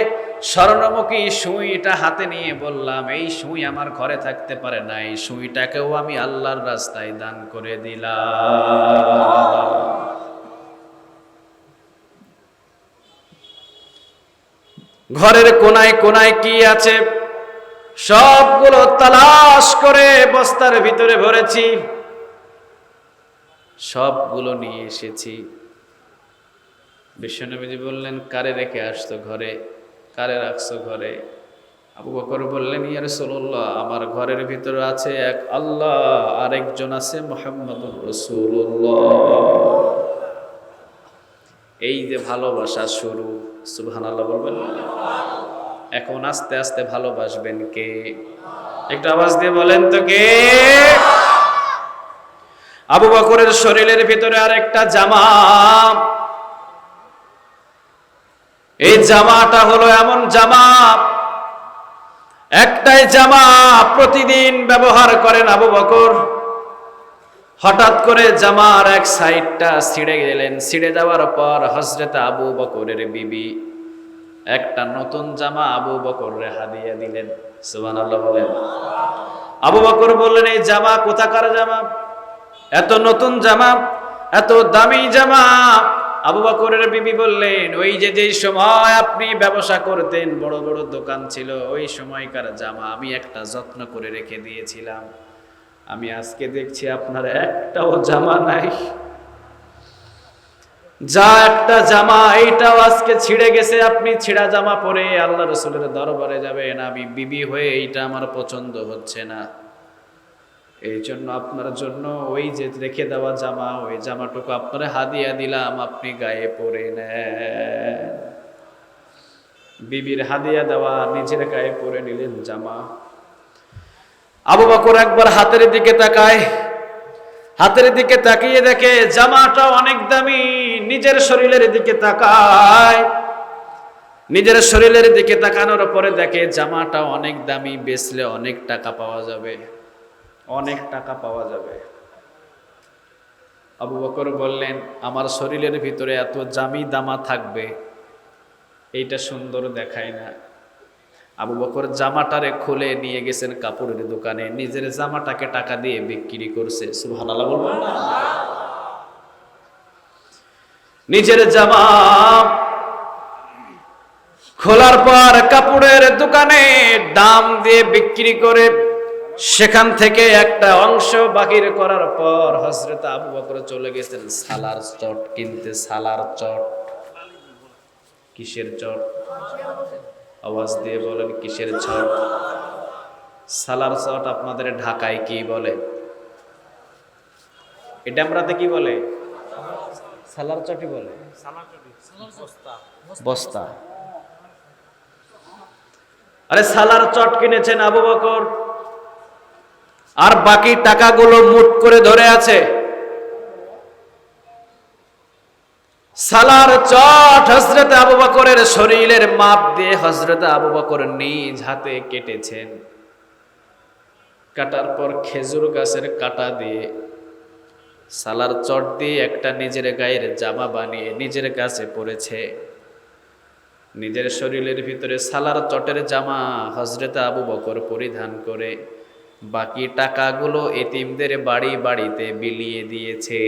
স্বর্ণমুখী সুইটা হাতে নিয়ে বললাম, এই সুই আমার ঘরে থাকতে পারে না, এই সুইটাকেও আমি আল্লাহর রাস্তায় দান করে দিলাম। ঘরের কোনায় কোনায় কি আছে সবগুলো তালাশ করে বস্তার ভিতরে ভরেছি, সবগুলো নিয়ে এসেছি। বিশ্বনবীজি বললেন, কারে রেখে আসছো ঘরে? কারে রাখছো ঘরে? আবু বকর বললেন, ইয়া রাসূলুল্লাহ, আমার ঘরের ভিতরে আছে এক আল্লাহ, আরেকজন আছে মুহাম্মাদুর রাসূলুল্লাহ। এই যে ভালোবাসা শুরু, সুবহানাল্লাহ বলবেন না? এখন আস্তে আস্তে ভালোবাসবেন কে? একটু আওয়াজ দিয়ে বলেন তো, কে? আবু বকরের শরীরের ভিতরে আর একটা জামা, এই জামাটা হলো এমন জামা, একটাই জামা প্রতিদিন ব্যবহার করেন আবু বকর। হঠাৎ করে জামার এক সাইডটা ছিঁড়ে গেলেন। ছিঁড়ে যাওয়ার পর হযরত আবু বকরের বিবি একটা নতুন জামা আবু বকরের হাদিয়া দিলেন। সুবহানাল্লাহ বলেন। আবু বকর বললেন, এই জামা কোথাকার জামা? এত নতুন জামা, এত দামি জামা। আবু বকরের বিবি বললেন, ওই যে যেই সময় আপনি ব্যবসা করতেন, বড় বড় দোকান ছিল, ওই সময়কার জামা আমি একটা যত্ন করে রেখে দিয়েছিলাম। আমি আজকে দেখছি আপনার একটাও জামা নাই। যা একটা জামা, এইটাও আজকে ছিঁড়ে গেছে। আপনি ছিঁড়া জামা পরে আল্লাহ রাসূলের দরবারে যাবেন। আমি বিবি হয়ে এইটা আমার পছন্দ হচ্ছে না, এই জন্য আপনার জন্য ওই যে রেখে দেওয়া জামা, ওই জামাটুকু আপনারা হাদিয়া দিলাম, আপনি গায়ে পরে নেন। বিবির হাদিয়া দেওয়া, নিজের গায়ে পরে নিলেন জামা। আবু বকর একবার হাতের দিকে তাকায়, হাতের দিকে তাকিয়ে দেখে জামাটা অনেক দামি। নিজের শরীরের দিকে তাকায়, নিজের শরীরের দিকে তাকানোর পরে দেখে জামাটা অনেক দামি, বেচলে অনেক টাকা পাওয়া যাবে, অনেক টাকা পাওয়া যাবে। আবু বকর বললেন, আমার শরীরের ভিতরে এত দামি জামা থাকবে, এইটা সুন্দর দেখায় না। আবু বকর জামাটারে খুলে নিয়ে গেছেন কাপড়ের দোকানে, নিজের জামাটাকে টাকা দিয়ে বিক্রি করছে। সুবহানাল্লাহ বলবেন না? নিজের জামা খোলার পর কাপড়ের দোকানে দাম দিয়ে বিক্রি করে সেখান থেকে একটা অংশ বাকির করার পর হযরত আবু বকর চলে গেছেন সালার চট কিনতে। সালার চট, কিসের চট? আওয়াজ দিয়ে বলেন, কিসের চট? সালার চট আপনাদের ঢাকায় কি বলে? এটা আমরাতে কি বলে? সালার চটই বলে। বস্তা। আরে সালার চট কিনেছেন আবু বকর, আর বাকি টাকাগুলো মুঠ করে ধরে আছে। সালার চট হযরত আবু বকরের শরীরের মাপ দিয়ে হযরত আবু বকর নিজ হাতে কেটেছেন। কাটার পর খেজুর গাছের কাটা দিয়ে সালার চট দিয়ে একটা নিজের গায়ের জামা বানিয়ে নিজের কাছে পরেছে। নিজের শরীরের ভিতরে সালার চটের জামা হযরত আবু বকর পরিধান করে বাকি টাকাগুলো এতিমদের বাড়ি বাড়িতে বিলিয়ে দিয়েছে।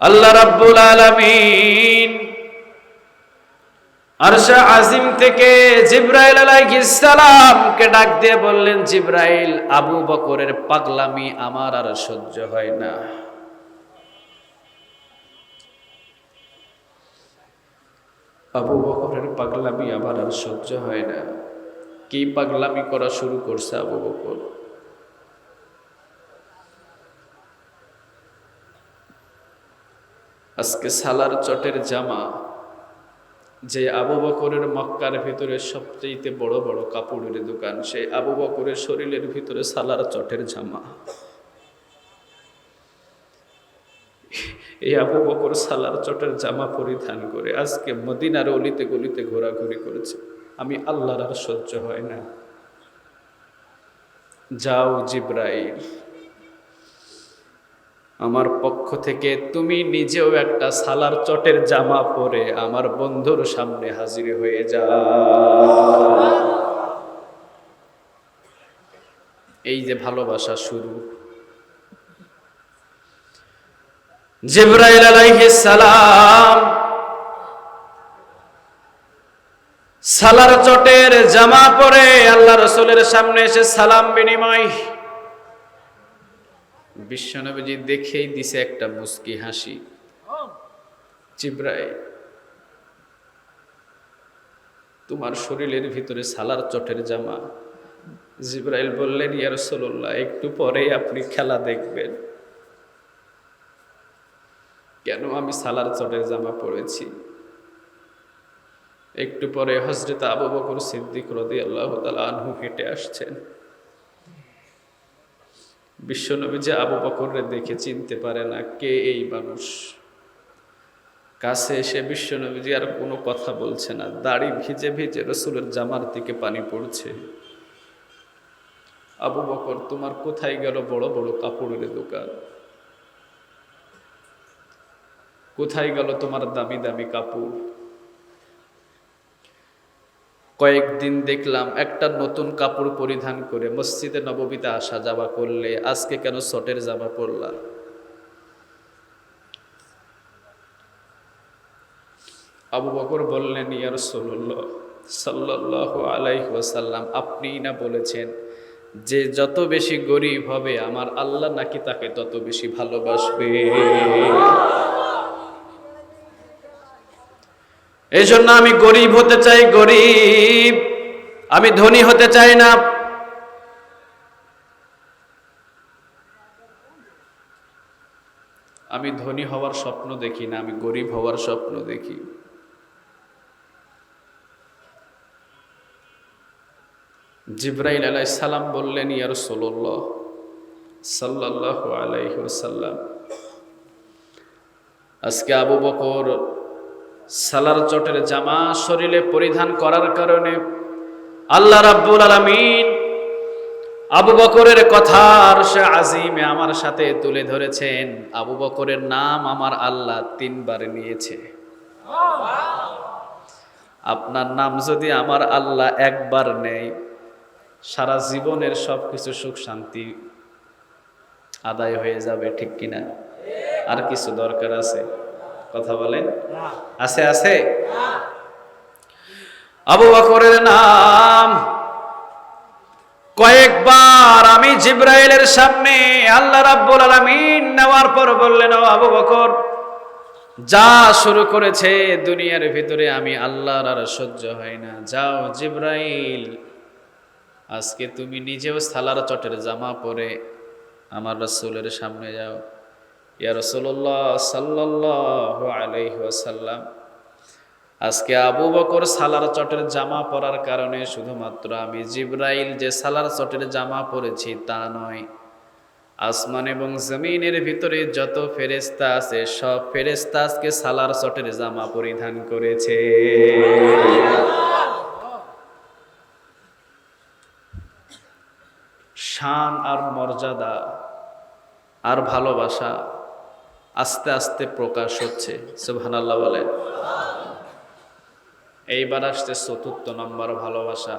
আল্লাহ রাব্বুল আলামিন আরশে আজিম থেকে জিবরাইল আলাইহিস সালামকে ডাক দিয়ে বললেন, জিবরাইল, আবু বকরের পাগলামি আমার আর সহ্য হয় না। আবু বকরের পাগলামি আমার আর সহ্য হয় না। কি পাগলামি করা শুরু করছে আবু বকর? আজকে সালার চটের জামা, যে আবু বকরের মক্কার ভিতরে সবচেয়ে বড় বড় কাপড়ের দোকান, সেই আবু বকরের শরীরের ভিতরে সালার চটের জামা। এই আবু বকর সালার চটের জামা পরিধান করে আজকে মদিনার অলিতে গলিতে ঘোরাঘুরি করেছে। আমি আল্লাহর আর সহ্য হয় না। যাও জিবরাইল, আমার পক্ষ থেকে তুমি নিজেও একটা সালার চটের জামা পরে আমার বন্ধুর সামনে হাজির হয়ে যাও। এই যে ভালোবাসা শুরু। জিবরাইল আলাইহিস সালাম সালার চটের জামা পরে আল্লাহ রাসূলের সামনে এসে সালাম বিনিময়। বিশ্বনবীজি দেখেই দিছে একটা মুস্কি হাসি। জিবরাইল, তোমার শরীরের ভিতরে সালার চটের জামা। জিবরাইল বললেন, ইয়া রাসূলুল্লাহ, একটু পরেই আপনি খেলা দেখবেন। কেন আমি সালার চটের জামা পরেছি? একটু পরে হযরত আবু বকর সিদ্দিক রাদিয়াল্লাহু তাআলা আনহু হেঁটে আসছেন। বিশ্বনবী যে আবু বকরকে দেখে চিনতে পারে না, কে এই মানুষ? কাছে এসে বিশ্বনবীজি আর কোনো কথা বলছে না, দাড়ি ভিজে ভিজে রসুলের জামার দিকে পানি পড়ছে। আবু বকর, তোমার কোথায় গেল বড় বড় কাপড়ের দোকান? কোথায় গেল তোমার দামি দামি কাপড়? কয়েকদিন দেখলাম একটা নতুন কাপড় পরিধান করে মসজিদে নববীতে আসা যাওয়া করলে, আজকে কেন শর্টের জামা পরলা? আবু বকর বললেন, ইয়া রাসূলুল্লাহ সাল্লাল্লাহু আলাইহি ওয়াসাল্লাম, আপনিই না বলেছেন যে যত বেশি গরীব হবে আমার আল্লাহ নাকি তাকে তত বেশি ভালোবাসবে। এই জন্য আমি গরীব হতে চাই, গরীব, আমি ধনী হতে চাই না। আমি ধনী হওয়ার স্বপ্ন দেখি না, আমি গরীব হওয়ার স্বপ্ন দেখি। জিবরাইল আলাইহিস সালাম বললেন, ইয়া রাসূলুল্লাহ সাল্লাল্লাহু আলাইহি ওয়াসাল্লাম, আজকে আবু বকর সালার চটের জামা শরীরে পরিধান করার কারণে আল্লাহ রাব্বুল আলামিন আবু বকরের কথা আরশে আজিমে আমার সাথে তুলে ধরেছেন। আবু বকরের নাম আমার আল্লাহ 3 বার নিয়েছে। আপনার নাম যদি আমার আল্লাহ একবার নেয়, সারা জীবনের সবকিছু সুখ শান্তি আদায় হয়ে যাবে, ঠিক কিনা? আর কিছু দরকার আছে? কথা বলেন, আছে? আছে। আবু বকরের নাম কয়েকবার আমি জিবরাইলের সামনে আল্লাহ রাব্বুল আলামিন নেওয়ার পর বললেন, ও আবু বকর, যা শুরু করেছে দুনিয়ার ভিতরে আমি আল্লাহর আর সহ্য হয় না। যাও জিবরাইল, আজকে তুমি নিজেও সালার চটের জামা পরে আমার রাসূলের সামনে যাও। ইয়া রাসূলুল্লাহ সাল্লাল্লাহু আলাইহি ওয়াসাল্লাম, আজকে আবু বকর সালার চটের জামা পরার কারণে শুধুমাত্র আমি জিবরাইল যে সালার চটের জামা পরেছি তা নয়, আসমান এবং জমিনের ভিতরে যত ফেরেশতা আছে সব ফেরেশতা আজকে সালার চটের জামা পরিধান করেছে। শান আর মর্যাদা আর ভালোবাসা আস্তে আস্তে প্রকাশ হচ্ছে। সুবহানাল্লাহ বলেন। এইবার আসছে 4র্থ নম্বর ভালোবাসা।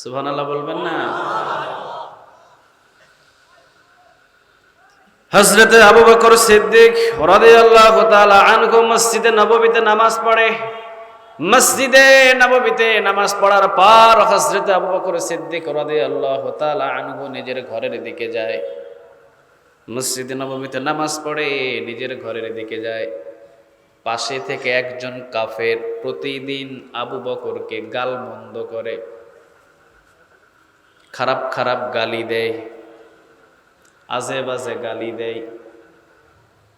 সুবহানাল্লাহ বলবেন না? হযরতে আবু বকর সিদ্দিক রাদিয়াল্লাহু তাআলা আনহু মসজিদে নববীতে নামাজ পড়ে। মসজিদে নববীতে নামাজ পড়ার পর হযরতে আবু বকর সিদ্দিক রাদিয়াল্লাহু তাআলা আনহু নিজের ঘরের দিকে যায়। মসজিদে নববীতে নামাজ পড়ে নিজের ঘরের দিকে যায়। পাশে থেকে একজন কাফের প্রতিদিন আবু বকরকে গালমন্দ করে, খারাপ খারাপ গালি দেয়, আজে বাজে গালি দেয়,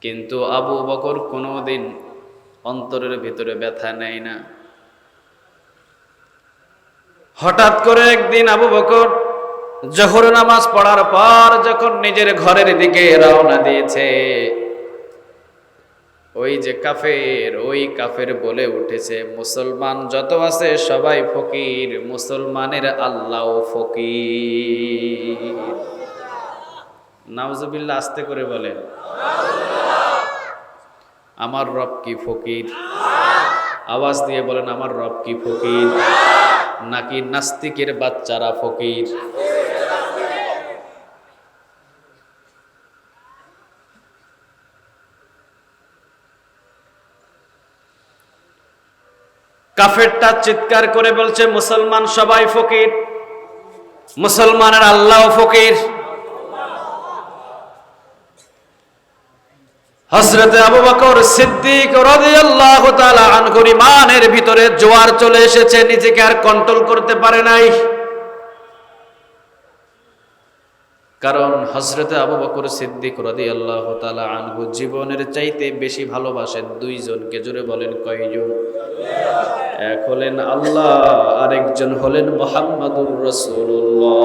কিন্তু আবু বকর কোনোদিন অন্তরের ভিতরে ব্যথা নেয় না। হঠাৎ করে একদিন আবু বকর জোহর নামাজ পড়ার পর যখন নিজের ঘরের দিকে রওনা দিয়েছে, ওই যে কাফের, ওই কাফের বলে উঠেছে, মুসলমান যত আছে সবাই ফকির, মুসলমানের আল্লাহ ফকির। নাউজুবিল্লাহ, আস্তে করে বলেন। আমার রব কি ফকির? আওয়াজ দিয়ে বলেন, আমার রব কি ফকির? নাকি নাস্তিকের বাচ্চারা ফকির? কাফেরটা চিৎকার করে বলছে, মুসলমান সবাই ফকির, মুসলমানের আল্লাহ ফকির। হযরতে আবু বকর সিদ্দিক রাদিয়াল্লাহু তাআলা আনহুর ঈমানের ভিতরে জোয়ার চলে এসেছে, নিজেকে আর কন্ট্রোল করতে পারে নাই। কারণ হযরতে আবু বকর সিদ্দিক রাদিয়াল্লাহু তাআলা আনহু জীবনের চাইতে বেশি ভালোবাসেন 2 জনকে। জোরে বলেন, কয়জন? এক হলেন আল্লাহ, আরেকজন হলেন মুহাম্মাদুর রাসূলুল্লাহ।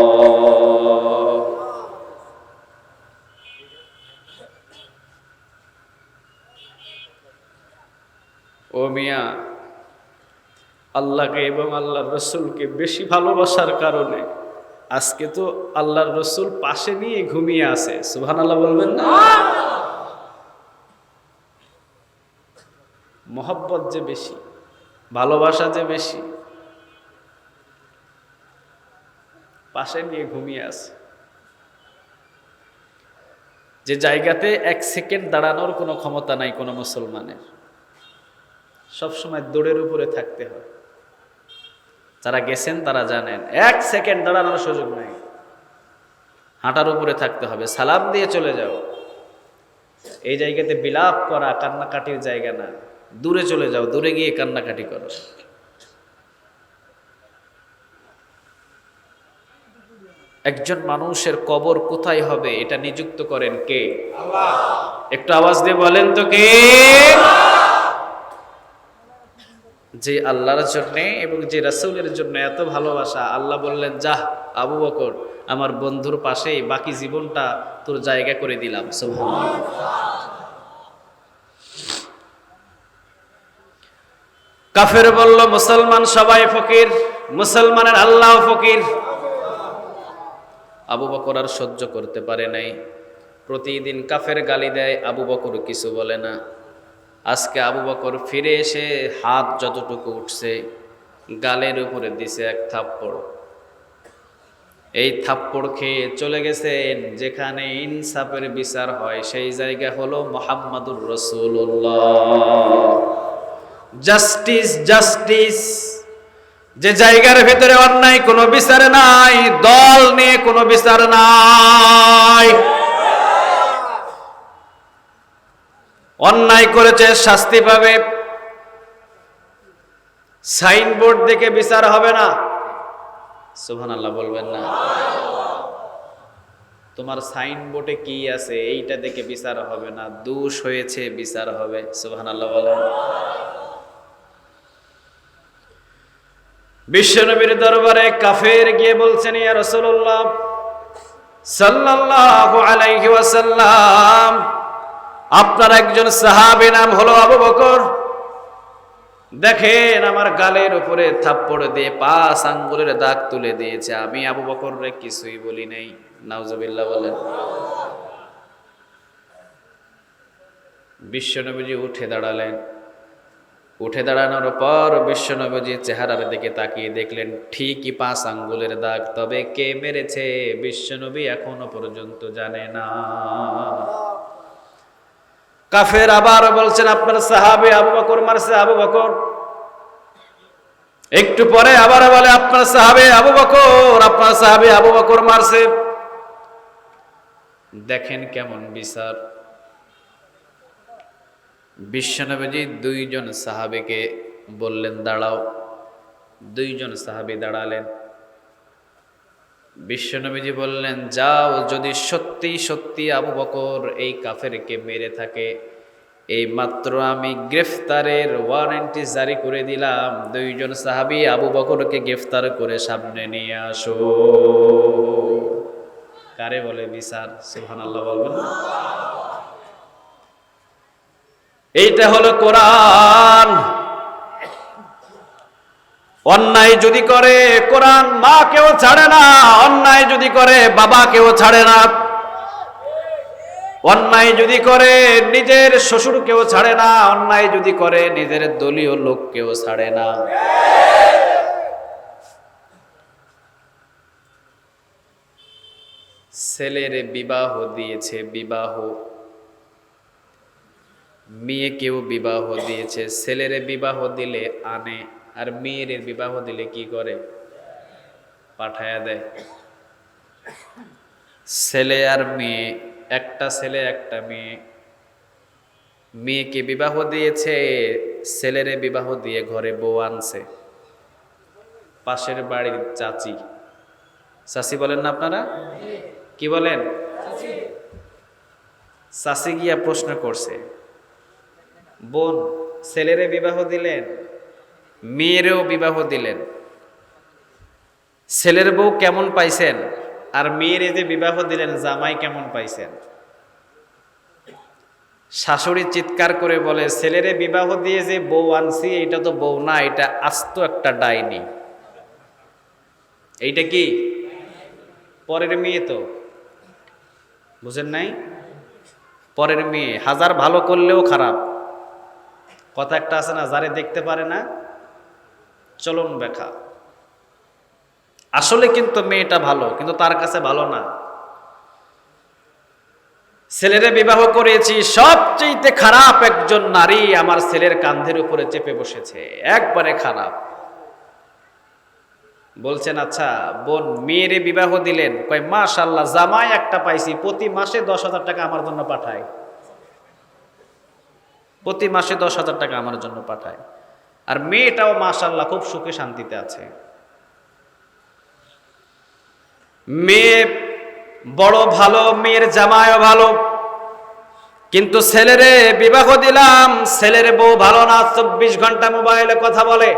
মিয়া আল্লাহকে এবং আল্লাহর রসুলকে বেশি ভালোবাসার কারণে আজকে তো আল্লাহর রসুল পাশে নিয়ে ঘুমিয়ে আছে। সুবহানাল্লাহ বলবেন না? মহব্বত যে বেশি, ভালোবাসা যে বেশি, পাশে নিয়ে ঘুমিয়ে আছে। যে জায়গাতে 1 সেকেন্ড দাঁড়ানোর কোনো ক্ষমতা নাই কোনো মুসলমানের, সবসময় দৌড়ের উপরে থাকতে হয়। যারা গেছেন তারা জানেন 1 সেকেন্ড দাঁড়ানোর সুযোগ নাই, হাঁটার উপরে থাকতে হবে, সালাম দিয়ে চলে যাও। এই জায়গাতে বিলাপ করা কান্নাকাটির জায়গা না, দূরে চলে যাও, দূরে গিয়ে কান্নাকাটি করো। একজন মানুষের কবর কোথায় হবে এটা নিযুক্ত করেন কে? আল্লাহ। একটু আওয়াজ দিয়ে বলেন তো কে? যে আল্লাহর জন্য এবং যে রাসূলের জন্য এত ভালোবাসা, আল্লাহ বললেন যাহ আবু বকর আমার বন্ধুর পাশেই বাকি জীবনটা তোর জায়গা করে দিলাম। সুবহানাল্লাহ। কাফের বলল মুসলমান সবাই ফকির, মুসলমানের আল্লাহ ফকির। আবু বকর আর সহ্য করতে পারে নাই, প্রতিদিন কাফের গালি দেয়, আবু বকর কিছু বলে না। আজকে আবু বকর ফিরে এসে হাত যতটুকু উঠছে গালের উপরে দিছে 1 থাপ্পড়। এই থাপ্পড় খেয়ে চলে গেছেন যেখানে ইনসাফের বিচার হয়, সেই জায়গা হলো মুহাম্মাদুর রাসূলুল্লাহ। জাস্টিস জাস্টিস, যে জায়গার ভেতরে অন্যায় কোনো বিচার নাই, দল নিয়ে কোনো বিচার নাই। অন্যায় করেছে শাস্তি পাবে, সাইনবোর্ড দেখে বিচার হবে না। সুবহানাল্লাহ বলবেন না? তোমার সাইনবোর্ডে কি আছে এইটা দেখে বিচার হবে না, দোষ হয়েছে বিচার হবে। সুবহানাল্লাহ বলেন। বিশ্বনবীর দরবারে কাফের গিয়ে বলছেন ইয়া রাসূলুল্লাহ সাল্লাল্লাহু আলাইহি ওয়াসাল্লাম, আপনার একজন সাহাবী নাম হলো আবু বকর, দেখেন আমার গালের উপরে থাপ্পড় দিয়ে 5 আঙ্গুলের দাগ তুলে দিয়েছে, আমি আবু বকররে কিছুই বলি নাই। নাউজুবিল্লাহ বলেন। বিশ্বনবীজি উঠে দাঁড়ালেন। উঠে দাঁড়ানোর পর বিশ্বনবীজি চেহারার দিকে তাকিয়ে দেখলেন ঠিকই 5 আঙ্গুলের দাগ, তবে কে মেরেছে বিশ্বনবী এখনো পর্যন্ত জানে না। কাফের আবার বলছেন আপনার সাহাবী আবু বকর মারছে আবু বকর। একটু পরে আবার বলে আপনার সাহাবী আবু বকর, আপনার সাহাবী আবু বকর মারছে। দেখেন কেমন বিচার। বিশ্বনবীজি 2 জন সাহাবীকে বললেন দাঁড়াও। 2 জন সাহাবী দাঁড়ালেন। বিশ্বনবীজি বললেন যাও, যদি সত্যি সত্যি আবু বকর এই কাফেরকে মেরে থাকে, এই মাত্র আমি গ্রেফতারের ওয়ারেন্টি জারি করে দিলাম, 2 জন সাহাবী আবু বকরকে গ্রেফতার করে সামনে নিয়ে আসো। কারে বলে বিচার? সুবহানাল্লাহ বলবেন। এইটা হলো কোরআন। অন্যায় যদি করে কোরআন মা কেউ ছাড়ে না, অন্যায় যদি করে বাবা কেউ ছাড়ে না, অন্যায় যদি করে নিজের শ্বশুর কেউ ছাড়ে না, অন্যায় যদি করে নিজের দলীয় লোক কেউ ছাড়ে না। ছেলের বিবাহ দিয়েছে, বিবাহ, মেয়েকেও বিবাহ দিয়েছে। ছেলের বিবাহ দিলে আনে, আর মেয়ের বিবাহ দিলে কি করে? পাঠায়া দেয়। ছেলে আর মেয়ে, একটা ছেলে একটা মেয়ে। মেয়েকে বিবাহ দিয়েছে, ছেলের বিবাহ দিয়ে ঘরে বউ আনছে। পাশের বাড়ির চাচি, চাচি বলেন না আপনারা? কি বলেন? চাচি গিয়া প্রশ্ন করছে, বোন ছেলেরে বিবাহ দিলেন, মেয়েরও বিবাহ দিলেন, ছেলের বউ কেমন পাইছেন, আর মেয়ের যে বিবাহ দিলেন জামাই কেমন পাইছেন? শাশুড়ি চিৎকার করে বলে, ছেলেরে বিবাহ দিয়ে যে বউ আনছি এটা তো বউ না, এটা আস্ত একটা ডাইনি। এইটা কি? পরের মেয়ে তো, বুঝেন নাই? পরের মেয়ে হাজার ভালো করলেও খারাপ। কথা একটা আছে না, যারে দেখতে পারে না চলন ব্যাখা। আসলে কিন্তু মেয়েটা ভালো, কিন্তু তার কাছে ভালো না। ছেলেরে বিবাহ করেছি, সবচেয়ে খারাপ একজন নারী আমার ছেলের কাঁধের উপরে চেপে বসেছে, একবারে খারাপ। বলছেন আচ্ছা বোন, মেয়েরে বিবাহ দিলেন, কয় মাশাআল্লাহ জামাই একটা পাইছি, প্রতি মাসে 10,000 টাকা আমার জন্য পাঠায়, প্রতি মাসে 10,000 টাকা আমার জন্য পাঠায়। আর মেয়েটাও মাশাআল্লাহ খুব সুখে শান্তিতে আছে। মেয়ে বড় ভালো, মেয়ের জামাইও ভালো, কিন্তু ছেলেরে বিবাহ দিলাম, ছেলের বউ ভালো না, 24 ঘন্টা মোবাইলে কথা বলে।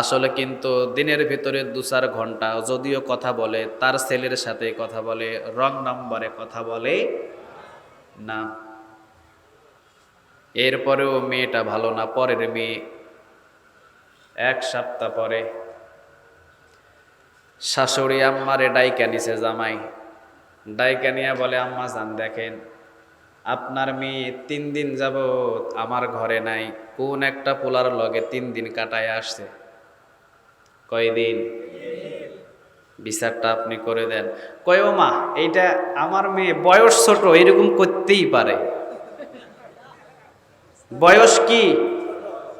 আসলে কিন্তু দিনের ভিতরে 2-4 ঘন্টা যদিও কথা বলে, তার ছেলের সাথে কথা বলে, রং নাম্বারে কথা বলে না। এরপরেও মেয়েটা ভালো না। পরের মেয়ে 1 সপ্তাহ পরে শাশুড়ি আম্মারে ডাইকা নিছে জামাই, ডাইকা নিয়ে বলে, আম্মা জান দেখেন আপনার মেয়ে 3 দিন যাবত আমার ঘরে নাই, কোন একটা পোলার লগে 3 দিন কাটায় আসছে। কয়দিন? বিচারটা আপনি করে দেন। কয় ও মা, এইটা আমার মেয়ে বয়স ছোট, এরকম করতেই পারে। বয়স কি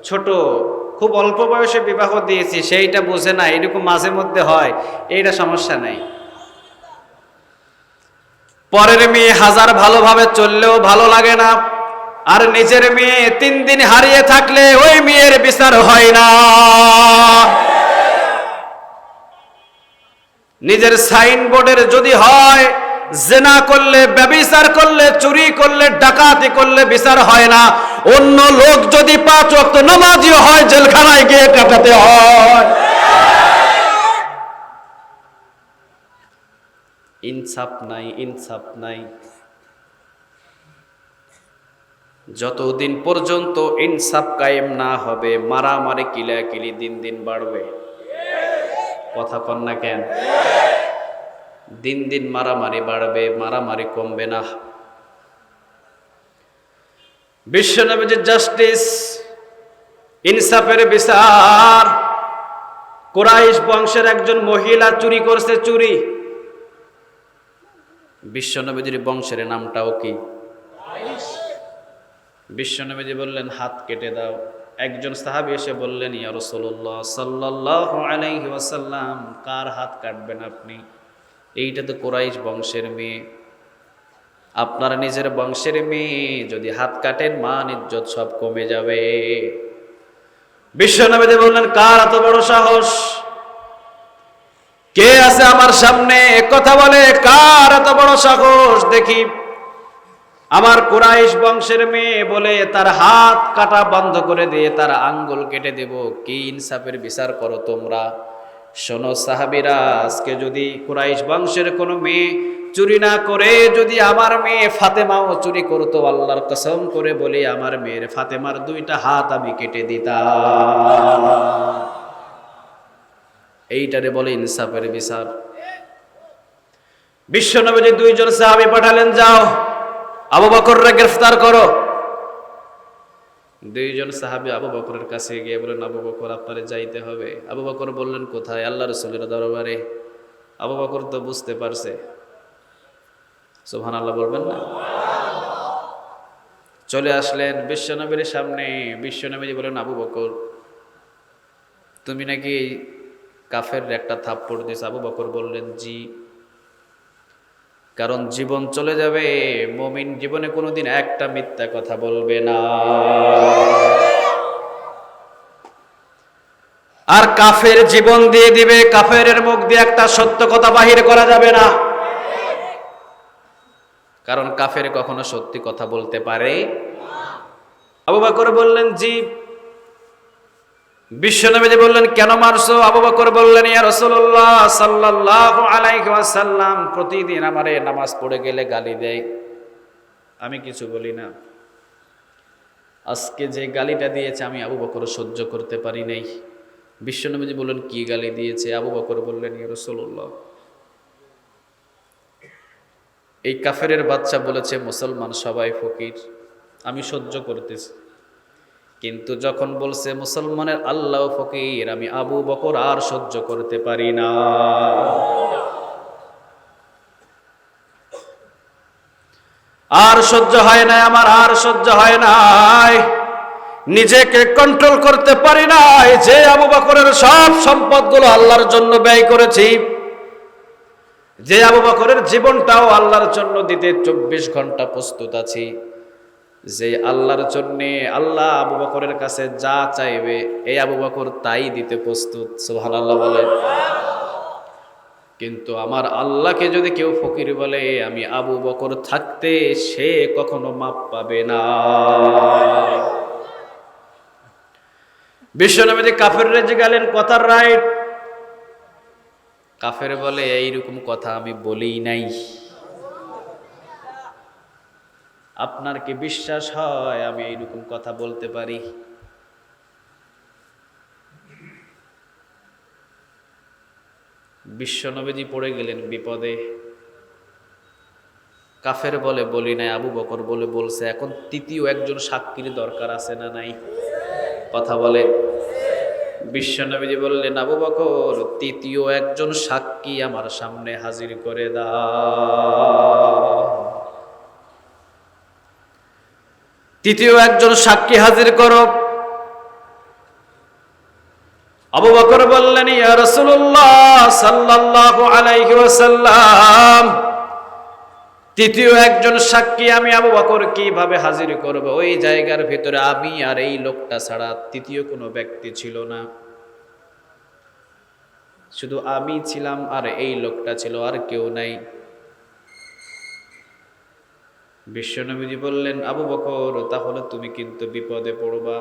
ছোট, খুব অল্প বয়সে বিবাহ দিয়েছি, সেইটা বোঝে না, এরকম মাঝে মধ্যে হয়, এইটা সমস্যা নাই। পরের মেয়ে হাজার ভালোভাবে চললেও ভালো লাগে না, আর নিজের মেয়ে 3 দিন হারিয়ে থাকলে ওই মেয়ের বিচার হয় না। নিজের সাইনবোর্ডের যদি হয় জেনা করলে, ব্যভিচার করলে, চুরি করলে, ডাকাতি করলে বিচার হয় না, অন্য লোক যদি 5 ওয়াক্ত নামাজিও হয় জেলখানায় গিয়ে কাটাতে হয়। ইনসাফ নাই, ইনসাফ নাই। যতদিন পর্যন্ত ইনসাফ কায়েম না হবে, মারামারি কিলাকিলি দিন দিন বাড়বে। কথা কন না কেন? দিন দিন মারামারি বাড়বে, মারামারি কমবে না। বিশ্বনবীর জাস্টিস, ইনসাফের বিচার। কুরাইশ বংশের একজন মহিলা চুরি করছে, চুরি। বিশ্বনবীর বংশের নামটাও কি? বিশ্বনবী বললেন হাত কেটে দাও। একজন সাহাবী এসে বললেন, ইয়া রাসূলুল্লাহ সাল্লাল্লাহু আলাইহি ওয়াসাল্লাম, কার হাত কাটবেন আপনি? এইটা তো কুরাইশ বংশের মেয়ে, আপনার নিজের বংশের মেয়ে, যদি হাত কাটেন মান ইজ্জত সব কমে যাবে। বিশ্বনবী বললেন, কার এত বড় সাহস? কে আছে আমার সামনে কথা বলে, কার এত বড় সাহস দেখি? আমার কুরাইশ বংশের মেয়ে বলে তার হাত কাটা বন্ধ করে দিয়ে তার আঙ্গুল কেটে দেব। কি ইনসাফের বিচার করো তোমরা? শোনো সাহাবীরা, আজকে যদি কুরাইশ বংশের কোনো মেয়ে চুরি না করে যদি আমার মেয়ে ফাতেমাও চুরি করতো, আল্লাহর কসম করে বলি আমার মেয়ের ফাতেমার 2টা হাত আমি কেটে দিতাম। এইটারে বলে ইনসাফের বিচার। বিশ্বনবী 2 জন সাহাবী পাঠালেন, যাও আবু বকরকে গ্রেফতার করো। 2 জন সাহাবী আবু বকরের কাছে গিয়ে বলেন, আবু বকর আপনারে যাইতে হবে। আবু বকর বললেন, কোথায়? আল্লাহ রাসূলের দরবারে। আবু বকর তো বুঝতে পারছে, সুবহানাল্লাহ বলবেন না? চলে আসলেন বিশ্বনবীর সামনে। বিশ্বনবী বলেন, আবু বকর তুমি নাকি কাফের একটা থাপ্পড় দিস? আবু বকর বললেন, জি, কারণ জীবন চলে যাবে, মুমিন জীবনে কোনোদিন একটা মিথ্যা কথা বলবে না। আর কাফের জীবন দিয়ে দিবে, কাফেরের মুখ দিয়ে একটা সত্য কথা বাহির করা যাবে না, কারণ কাফের কখনো সত্যি কথা বলতে পারে। আবু বকর বললেন, জি। বিশ্বনবী বললেন, কেন মারছো? আবু বকর বললেন, ইয়া রাসূলুল্লাহ সাল্লাল্লাহু আলাইহি ওয়াসাল্লাম প্রতিদিন আমারে নামাজ পড়ে গেলে গালি দেয়, আমি কিছু বলি না। আজকে যে গালিটা দিয়েছে আমি আবু বকর সহ্য করতে পারি নাই। বিশ্বনবীজি বললেন, কি গালি দিয়েছে? আবু বকর বললেন, ইয়া রাসূলুল্লাহ, এই কাফেরের বাচ্চা বলেছে মুসলমান সবাই ফকির, আমি সহ্য করতেছি, কিন্তু যখন বলছে মুসলমানের আল্লাহ ফকির, আমি আবু বকর আর সহ্য করতে পারি না। আর সহ্য হয় নাই আমার, আর সহ্য হয় নাই, নিজেকে কন্ট্রোল করতে পারি নাই। যে আবু বকরের সব সম্পদগুলো আল্লাহর জন্য ব্যয় করেছি, যে আবু বকরের জীবনটাও আল্লাহর জন্য দিতে 24 ঘন্টা প্রস্তুত আছি, যে আল্লাহর জন্যে আল্লাহ আবু বকরের কাছে যা চাইবে এই আবু বকর তাই দিতে প্রস্তুত। সুবহানাল্লাহ বলে। কিন্তু আমার আল্লাহকে যদি কেউ ফকির বলে, আমি আবু বকর থাকতে সে কখনো মাপ পাবে না। বিশ্বনবী কাফেররে জিজ্ঞালেন, কথার রাইট? কাফের বলে, এইরকম কথা আমি বলিই নাই। আপনার কি বিশ্বাস হয় আমি এইরকম কথা বলতে পারি? বিশ্বনবীজি পড়ে গেলেন বিপদে। কাফের বলে বলি নাই, আবু বকর বলে বলছে, এখন তৃতীয় একজন সাক্ষীর দরকার আছে না নাই? কথা বলে। বিশ্বনবীজি বললেন, আবু বকর, তৃতীয় একজন সাক্ষী আমার সামনে হাজির করে দাও। তৃতীয় একজন সাক্ষী হাজির করো। আবু বকর বললেন, ইয়া রাসূলুল্লাহ সাল্লাল্লাহু আলাইহি ওয়াসাল্লাম, তৃতীয় একজন সাক্ষী আমি আবু বকর কিভাবে হাজির করব? ওই জায়গার ভিতরে আমি আর এই লোকটা ছাড়া তৃতীয় কোনো ব্যক্তি ছিল না, শুধু আমি ছিলাম আর এই লোকটা ছিল, আর কেউ নাই। বিশ্বনবীজি বললেন, আবু বকর, তাহলে তুমি কিন্তু বিপদে পড়বা,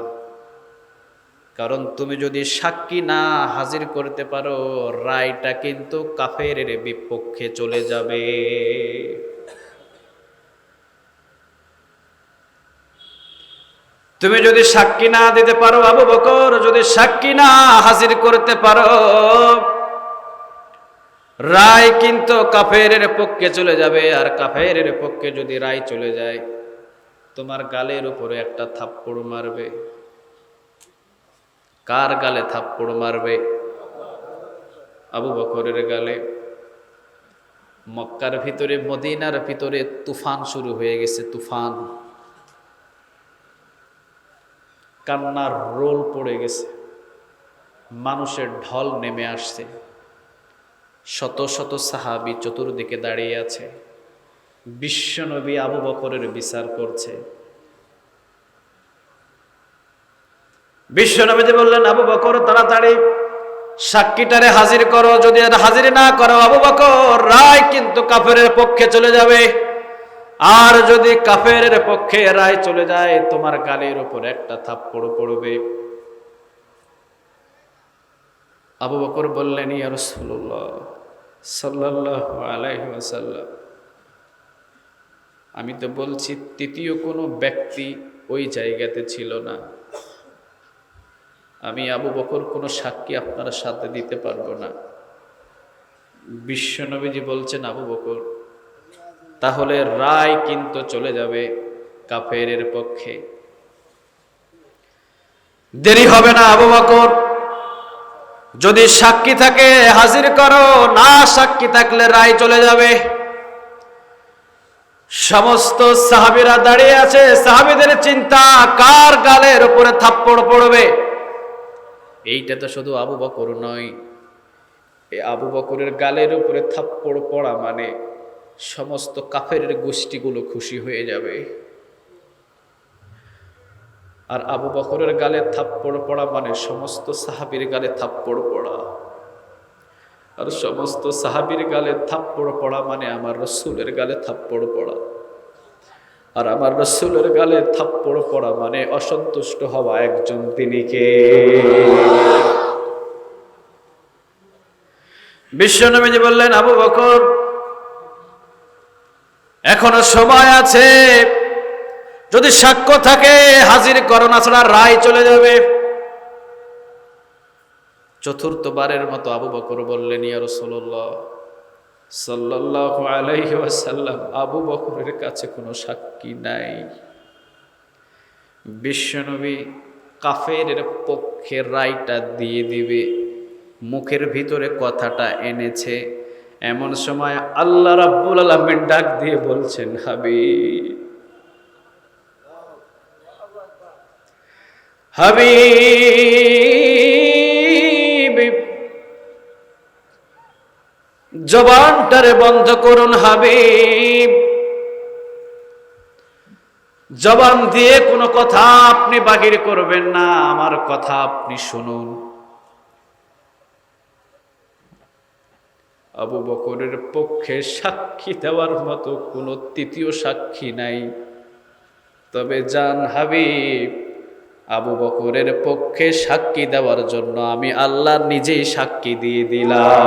কারণ তুমি যদি সাক্ষী না হাজির করতে পারো, রায়টা কিন্তু কাফেরের বিপক্ষে চলে যাবে। তুমি যদি সাক্ষী না দিতে পারো, আবু বকর যদি সাক্ষী না হাজির করতে পারো, রায় কিন্তু কাফেরের পক্ষে চলে যাবে। আর কাফেরের পক্ষে যদি রায় চলে যায়, তোমার গালের উপরে একটা থাপ্পড় মারবে। কার গালে থাপ্পড় মারবে? আবু বকরের গালে। মক্কার ভিতরে, মদিনার ভিতরে তুফান শুরু হয়ে গেছে, তুফান। কান্নার রোল পড়ে গেছে, মানুষের ঢল নেমে আসছে। শত শত সাহাবী চতুর্দিকে দাঁড়িয়ে আছে। বিশ্বনবী আবু বকরের বিচার করছে। বিশ্বনবীজি বললেন, আবু বকর, তাড়াতাড়ি সাক্ষীটারে হাজির করো। যদি হাজির না করো, আবু বকর, রায় কিন্তু কাফেরের পক্ষে চলে যাবে। আর যদি কাফেরের পক্ষে রায় চলে যায়, তোমার গালের উপর একটা থাপ্পড় পড়বে। আবু বকর বললেন, ইয়া রাসূলুল্লাহ সাল্লাল্লাহু আলাইহি ওয়াসাল্লাম, আমি তো বলছি তৃতীয় কোনো ব্যক্তি ওই জায়গাতে ছিল না, আমি আবু বকর কোনো সাক্ষী আপনার সাথে দিতে পারবো না। বিশ্বনবীজি বলছেন, আবু বকর, তাহলে রায় কিন্তু চলে যাবে কাফেরের পক্ষে। দেরি হবে না আবু বকর, যদি সাক্ষী থাকে হাজির করো, না সাক্ষী থাকলে রায় চলে যাবে। সমস্ত সাহাবীরা দাঁড়িয়ে আছে। সাহাবীদের চিন্তা, কার গালের উপরে থাপ্পড় পড়বে। এইটা তো শুধু আবু বকর নয়, এই আবু বকরের গালের উপরে থাপ্পড় পড়া মানে সমস্ত কাফেরের গোষ্ঠীগুলো খুশি হয়ে যাবে। আর আবু বকরের গালে থাপ্পড় পড়া মানে সমস্ত সাহাবীর গালে থাপ্পড় পড়া। আর সমস্ত সাহাবীর গালে থাপ্পড় পড়া মানে আমার রাসূলের গালে থাপ্পড় পড়া। আর আমার রাসূলের গালে থাপ্পড় পড়া মানে অসন্তুষ্ট হওয়া একজন, তিনি কে? বিশ্বনবীজি বললেন, আবু বকর, এখনো সময় আছে, যদি সাক্ষ্য থাকে হাজির করো, না ছাড়া রায় চলে যাবে। চতুর্থবারের মতো আবু বকর বললেন, ইয়া রাসূলুল্লাহ সাল্লাল্লাহু আলাইহি ওয়াসাল্লাম, আবু বকরের কাছে কোনো সাক্ষী নাই। বিশ্বনবী কাফেরের পক্ষে রায়টা দিয়ে দিবে, মুখের ভিতরে কথাটা এনেছে। এমন সময় আল্লাহ রাব্বুল আলামিন ডাক দিয়ে বলছেন, হাবিব হাবিব, জবানটারে বন্ধ করুন হাবিব, জবান দিয়ে কোনো কথা আপনি বাহির করবেন না, আমার কথা আপনি শুনুন। আবু বকরের পক্ষে সাক্ষী দেওয়ার মতো কোনো তৃতীয় সাক্ষী নাই, তবে জান হাবিব, আবু বকরের পক্ষে সাক্ষী দেওয়ার জন্য আমি আল্লাহ নিজেই সাক্ষী দিয়ে দিলাম।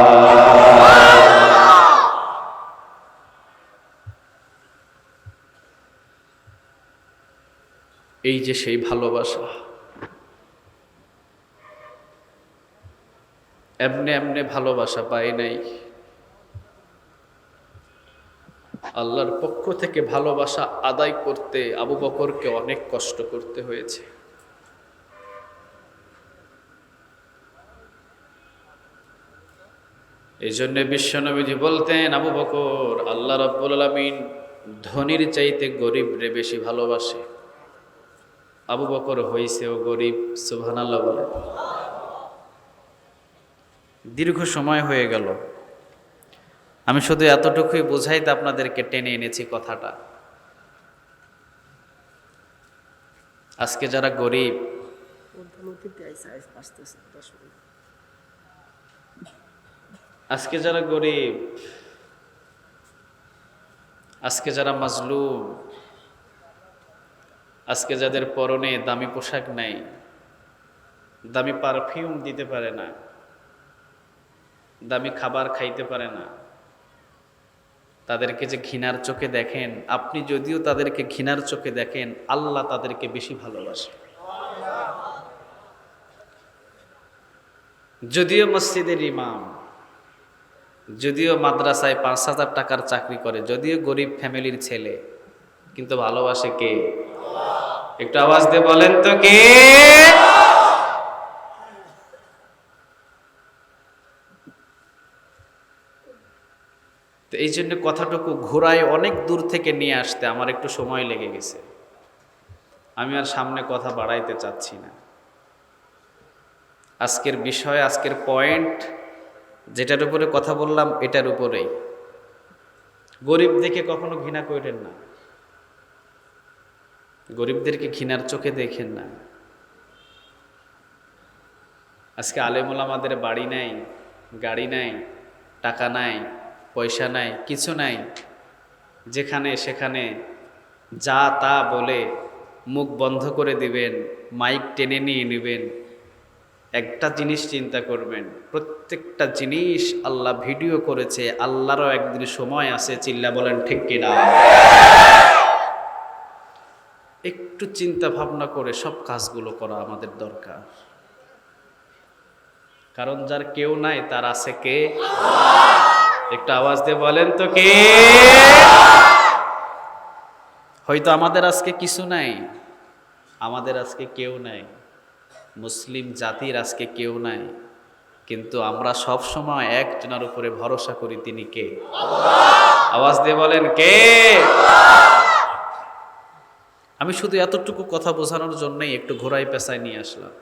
এই যে সেই ভালোবাসা, এমনে এমনে ভালোবাসা পাই নাই, আল্লাহর পক্ষ থেকে ভালোবাসা আদায় করতে আবু বকরকে অনেক কষ্ট করতে হয়েছে। এই জন্য বিশ্বনবীজি বলতেন, আবু বকর, আল্লাহ রাব্বুল আলামিন ধনীর চাইতে গরিবরে বেশি ভালোবাসে। আবু বকর হইছেও গরিব, সুবহানাল্লাহ বলে। দীর্ঘ সময় হয়ে গেল, আমি শুধু এতটুকুই বুঝাইতে আপনাদেরকে টেনে এনেছি কথাটা। আজকে যারা গরিব, আজকে যারা গরিব, আজকে যারা মাজলুম, আজকে যাদের পরনে দামি পোশাক নাই, দামি পারফিউম দিতে পারে না, দামি খাবার খাইতে পারে না, তাদেরকে যে ঘৃণার চোখে দেখেন, আপনি যদিও তাদেরকে ঘৃণার চোখে দেখেন, আল্লাহ তাদেরকে বেশি ভালোবাসে। যদিও মসজিদের ইমাম, যদিও মাদ্রাসায় ৫,০০০ টাকার চাকরি করে, যদিও গরিব ফ্যামিলির ছেলে, কিন্তু ভালোবাসে কে? একটু আওয়াজ দিয়ে বলেন তো কে? তো এই জন্য কথাটুকু ঘোরায় অনেক দূর থেকে নিয়ে আসতে আমার একটু সময় লেগে গেছে। আমি আর সামনে কথা বাড়াইতে চাচ্ছি না। আজকের বিষয়, আজকের পয়েন্ট যেটার উপরে কথা বললাম, এটার উপরেই। গরিব দেখে কখনো ঘৃণা করেন না, গরিবদেরকে ঘৃণার চোখে দেখেন না। আজকে আলেম ওলামাদের বাড়ি নাই, গাড়ি নাই, টাকা নাই, পয়সা নাই, কিছু নাই, যেখানে সেখানে যা তা বলে মুখ বন্ধ করে দিবেন, মাইক টেনে নিয়ে নেবেন। একটা জিনিস চিন্তা করবেন, প্রত্যেকটা জিনিস আল্লাহ ভিডিও করেছে, আল্লাহরও একদিন সময় আছে, চিল্লা বলেন ঠিক কিনা? একটু চিন্তা ভাবনা করে সব কাজগুলো করা আমাদের দরকার। কারণ যার কেউ নাই, তার আছে কে? একটু আওয়াজ দিয়ে বলেন তো কে? হয়তো আমাদের আজকে কিছু নাই, আমাদের আজকে কেউ নাই, মুসলিম জাতির আজকে কেউ নাই, কিন্তু আমরা সব সময় একজনের উপরে ভরসা করি, তিনি কে? আওয়াজ দিয়ে বলেন কে? আমি শুধু এতটুকু কথা বোঝানোর জন্যই একটু ঘোরায় পেঁচায় নিয়ে আসলাম।